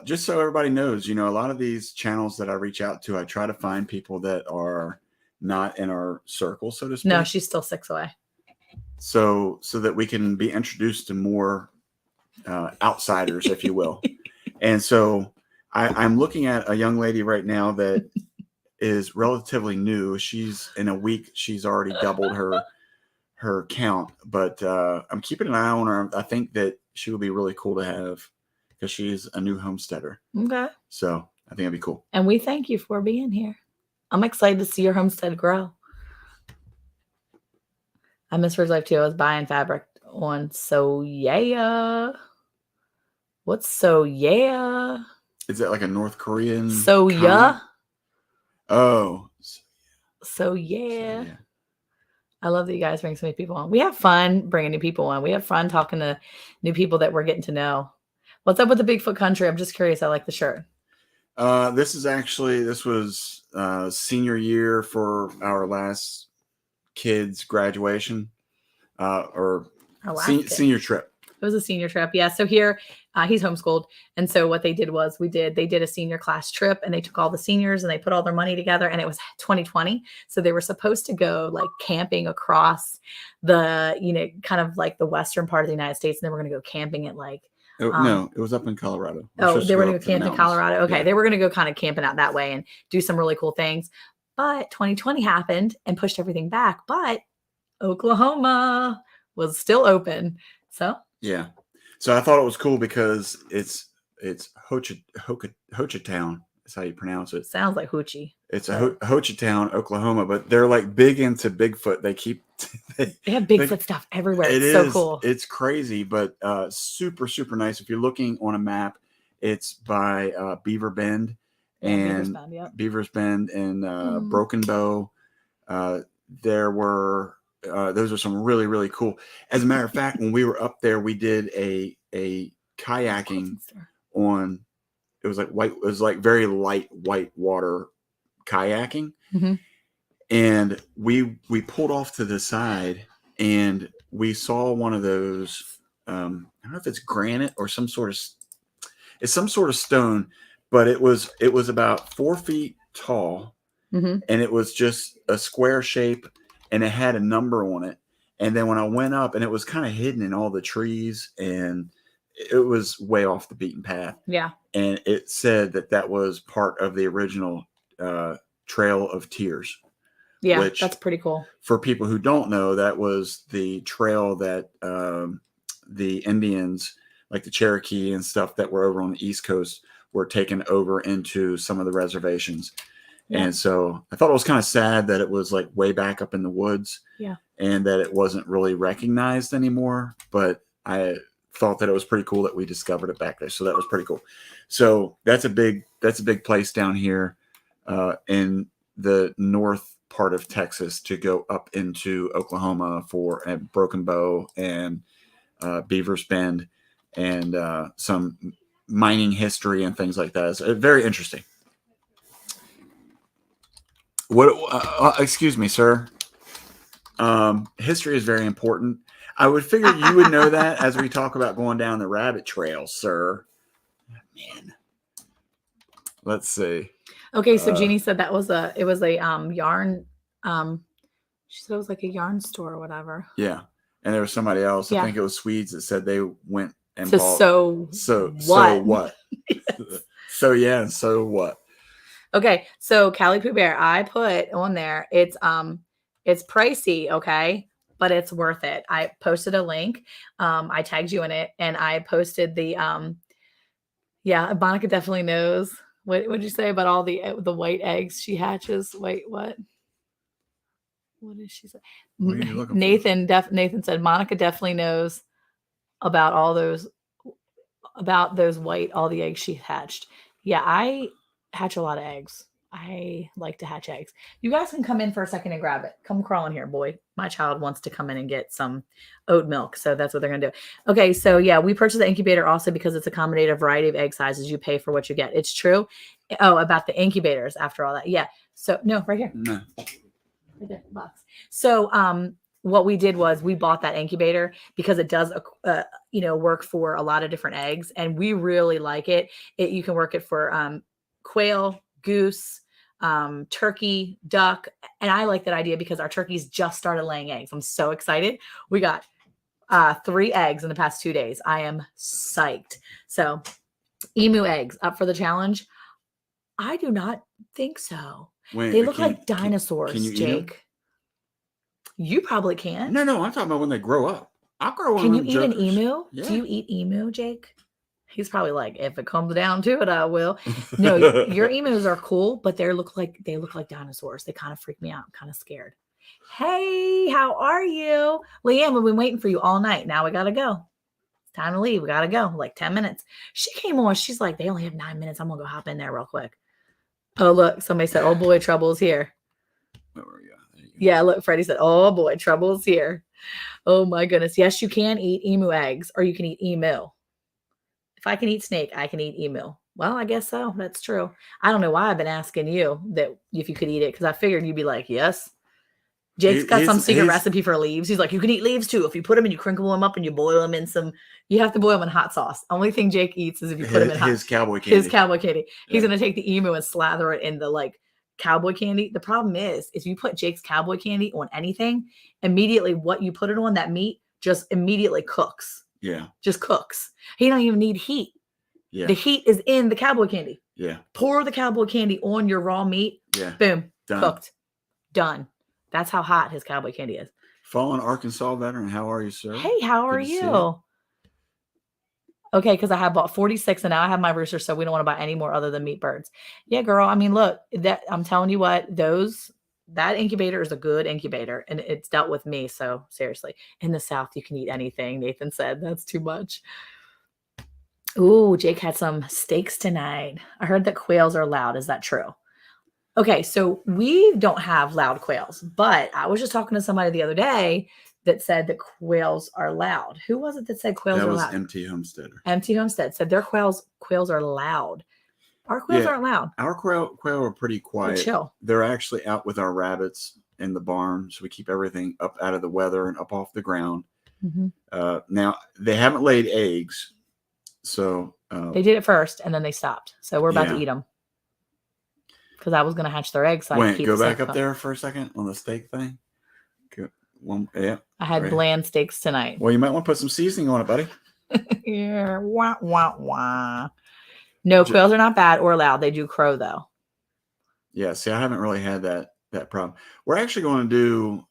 just so everybody knows, you know, a lot of these channels that I reach out to, I try to find people that are not in our circle, so to speak. No, she's still 6 away. So that we can be introduced to more outsiders, if you will. And so I'm looking at a young lady right now that is relatively new. She's in a week. She's already doubled her count, but I'm keeping an eye on her. I think that she would be really cool to have because she's a new homesteader. Okay. So I think it'd be cool. And we thank you for being here. I'm excited to see your homestead grow. I miss Ridge Life too. I was buying fabric on So Yeah. What's So Yeah? Is that like a North Korean? So Yeah. Oh. So yeah. I love that you guys bring so many people on. We have fun bringing new people on. We have fun talking to new people that we're getting to know. What's up with the Bigfoot Country? I'm just curious. I like the shirt. This was senior year for our last kid's graduation, or senior trip. It was a senior trip. Yeah. So here he's homeschooled. And so what they did was they did a senior class trip and they took all the seniors and they put all their money together and it was 2020. So they were supposed to go like camping across the, you know, kind of like the western part of the United States. And then we're going to go camping at like, no, it was up in Colorado. They were going to go camp in Colorado. Okay. Yeah. They were going to go kind of camping out that way and do some really cool things. But 2020 happened and pushed everything back. But Oklahoma was still open. So yeah. So I thought it was cool because it's Hochatown. That's how you pronounce it. Sounds like Hoochie. It's Hochatown, Oklahoma, but they're like big into Bigfoot. They have Bigfoot stuff everywhere. It's so cool. It's crazy, but super, super nice. If you're looking on a map, it's by Beaver Bend and Beaver's Bend and Broken Bow. Those are some really, really cool. As a matter of fact, when we were up there, we did a kayaking on. It was like white. It was like very light white water kayaking, and we pulled off to the side, and we saw one of those. I don't know if it's granite or some sort of. It's some sort of stone, but it was about 4 feet tall, and it was just a square shape. And it had a number on it. And then when I went up, and it was kind of hidden in all the trees, and it was way off the beaten path. Yeah. And it said that was part of the original Trail of Tears. Yeah, which, that's pretty cool. For people who don't know, that was the trail that the Indians, like the Cherokee and stuff that were over on the East Coast, were taken over into some of the reservations. Yeah. And so I thought it was kind of sad that it was like way back up in the woods, and that it wasn't really recognized anymore. But I thought that it was pretty cool that we discovered it back there. So that was pretty cool. So that's a big place down here in the north part of Texas to go up into Oklahoma for a Broken Bow and Beaver's Bend and some mining history and things like that. It's very interesting. What? Excuse me, sir. History is very important. I would figure you would know that as we talk about going down the rabbit trail, sir. Man. Let's see. Okay, so Jeannie said it was a yarn. She said it was like a yarn store or whatever. Yeah. And there was somebody else. Yeah. I think it was Swedes that said they went and so bought. So what? Yes. So yeah, and so what? Okay, so Callie Pooh Bear, I put on there. It's pricey, okay, but it's worth it. I posted a link. I tagged you in it, and I posted the yeah. Monica definitely knows. What did you say about all the white eggs she hatches? Wait, what? What did she say? Nathan said Monica definitely knows about all those all the eggs she hatched. Yeah, I hatch a lot of eggs. I like to hatch eggs. You guys can come in for a second and grab it. Come crawling here, boy. My child wants to come in and get some oat milk. So that's what they're going to do. Okay. So yeah, we purchased the incubator also because it's accommodated a variety of egg sizes. You pay for what you get. It's true. Oh, about the incubators after all that. Yeah. So no, right here. No. Right there, box. So, what we did was we bought that incubator because it does, work for a lot of different eggs, and we really like it. You can work it for quail, goose, turkey, duck, and I like that idea because our turkeys just started laying eggs. I'm so excited. We got 3 eggs in the past 2 days. I am psyched. So, emu eggs up for the challenge? I do not think so. They look like dinosaurs, can you Jake. You probably can. No, I'm talking about when they grow up. I'll grow up. Can you eat an emu? Yeah. Do you eat emu, Jake? He's probably like, if it comes down to it, I will. No, your emus are cool, but they look like dinosaurs. They kind of freak me out. I'm kind of scared. Hey, how are you? Leanne, we've been waiting for you all night. Now we gotta go. It's time to leave. We gotta go. Like 10 minutes. She came on. She's like, they only have 9 minutes. I'm gonna go hop in there real quick. Oh, look, somebody said, oh boy, trouble's here. Yeah, look, Freddie said, oh boy, trouble's here. Oh my goodness. Yes, you can eat emu eggs, or you can eat emu. If I can eat snake, I can eat emu. Well, I guess so. That's true. I don't know why I've been asking you that if you could eat it, because I figured you'd be like, yes. Jake's got some secret recipe for leaves. He's like, you can eat leaves too. If you put them and you crinkle them up and you boil them in you have to boil them in hot sauce. Only thing Jake eats is if you put them in hot sauce. His cowboy candy. He's going to take the emu and slather it in the cowboy candy. The problem is you put Jake's cowboy candy on anything, immediately what you put it on, that meat just immediately cooks. Yeah. Just cooks. He don't even need heat. Yeah. The heat is in the cowboy candy. Yeah. Pour the cowboy candy on your raw meat. Yeah. Boom. Done. Cooked. Done. That's how hot his cowboy candy is. Fallen Arkansas veteran. How are you, sir? Hey, how are you? Okay, because I have bought 46 and now I have my rooster, so we don't want to buy any more other than meat birds. Yeah, girl. I mean, look, I'm telling you what, that incubator is a good incubator, and it's dealt with me. So seriously, in the South, you can eat anything. Nathan said that's too much. Ooh, Jake had some steaks tonight. I heard that quails are loud. Is that true? Okay, so we don't have loud quails, but I was just talking to somebody the other day that said that quails are loud. Who was it that said quails are loud? That was MT Homesteader. MT Homestead said their quails are loud. Our quails aren't loud. Our quail are pretty quiet. They're chill. They're actually out with our rabbits in the barn, so we keep everything up out of the weather and up off the ground. Mm-hmm. Now, they haven't laid eggs, so... they did it first, and then they stopped. So we're about to eat them. Because I was going to hatch their eggs. So go back up there for a second on the steak thing. I had bland steaks tonight. Well, you might want to put some seasoning on it, buddy. Yeah. Wah, wah, wah. No, quails are not bad or loud. They do crow, though. Yeah. See, I haven't really had that problem. We're actually going to do...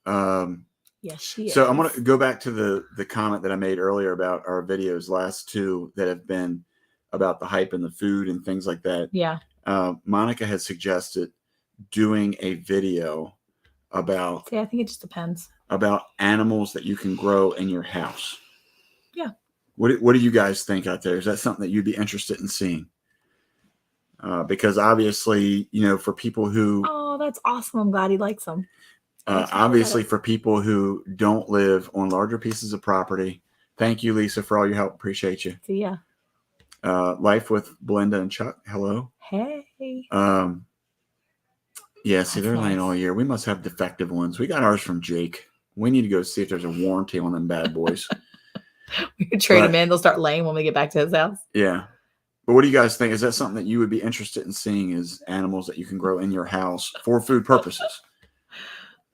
yes, she is. So I'm going to go back to the comment that I made earlier about our videos, last 2 that have been about the hype and the food and things like that. Yeah. Monica had suggested doing a video about... See, I think it just depends. About animals that you can grow in your house. Yeah. What do you guys think out there? Is that something that you'd be interested in seeing? Because obviously, for people who... Oh, Oh, that's awesome. I'm glad he likes them. Obviously, for people who don't live on larger pieces of property, thank you, Lisa, for all your help. Appreciate you. See ya. Life with Belinda and Chuck. Hello. Hey. Yeah, see, they're laying all year. We must have defective ones. We got ours from Jake. We need to go see if there's a warranty on them bad boys. We could trade them in. They'll start laying when we get back to his house. Yeah. But what do you guys think? Is that something that you would be interested in seeing, as animals that you can grow in your house for food purposes?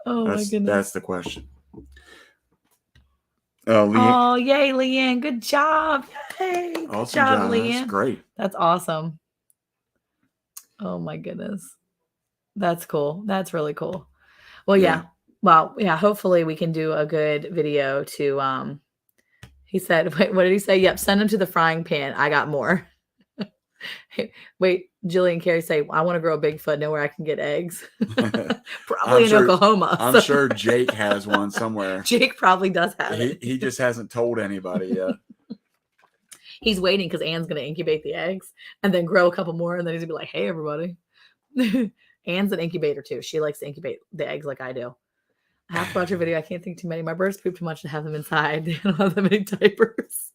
Oh, my goodness. That's the question. Oh, yay, Leanne. Good job. Yay. Awesome job, Leanne. That's great. That's awesome. Oh, my goodness. That's cool. That's really cool. Well, yeah. Well, yeah, hopefully we can do a good video to, he said, wait, what did he say? Yep, send them to the frying pan. I got more. Wait, Jillian Carey say, I want to grow a Bigfoot, know where I can get eggs. Probably in Oklahoma. I'm sure Jake has one somewhere. Jake probably does have it. He just hasn't told anybody yet. He's waiting because Anne's going to incubate the eggs and then grow a couple more. And then he's going to be like, hey, everybody. Anne's an incubator too. She likes to incubate the eggs like I do. I have to watch your video. I can't think too many. My birds poop too much to have them inside. They don't have that many diapers.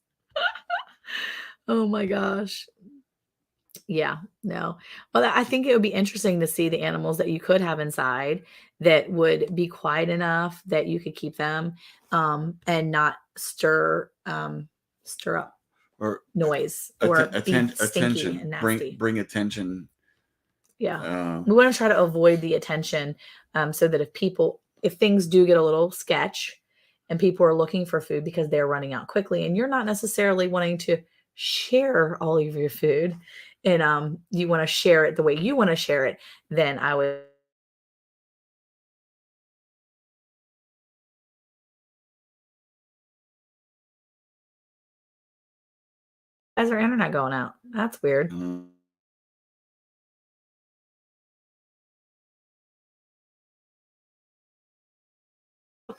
Oh my gosh. Yeah, no. Well, I think it would be interesting to see the animals that you could have inside that would be quiet enough that you could keep them and not stir up or noise or attention and nasty. Bring attention. Yeah. We want to try to avoid the attention so that if things do get a little sketch and people are looking for food because they're running out quickly and you're not necessarily wanting to share all of your food and you want to share it the way you want to share it, then I would. Why is our internet going out? That's weird.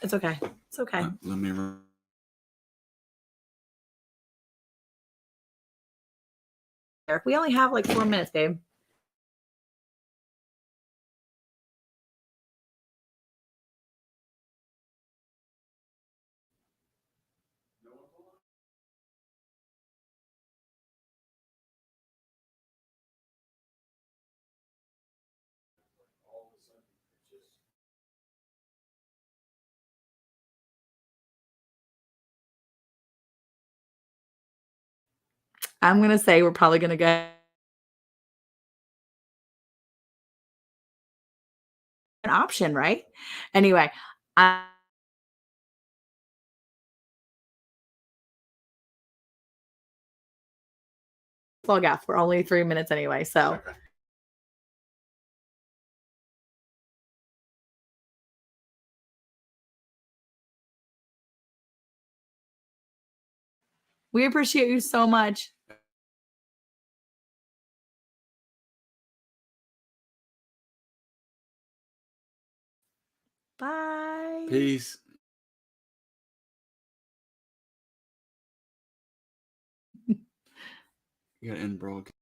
It's okay. It's okay. Let me. We only have like 4 minutes, babe. I'm going to say we're probably going to go an option, right? Anyway, log off. We're only 3 minutes anyway, so. Okay. We appreciate you so much. Bye. Peace. You gotta end broadcast.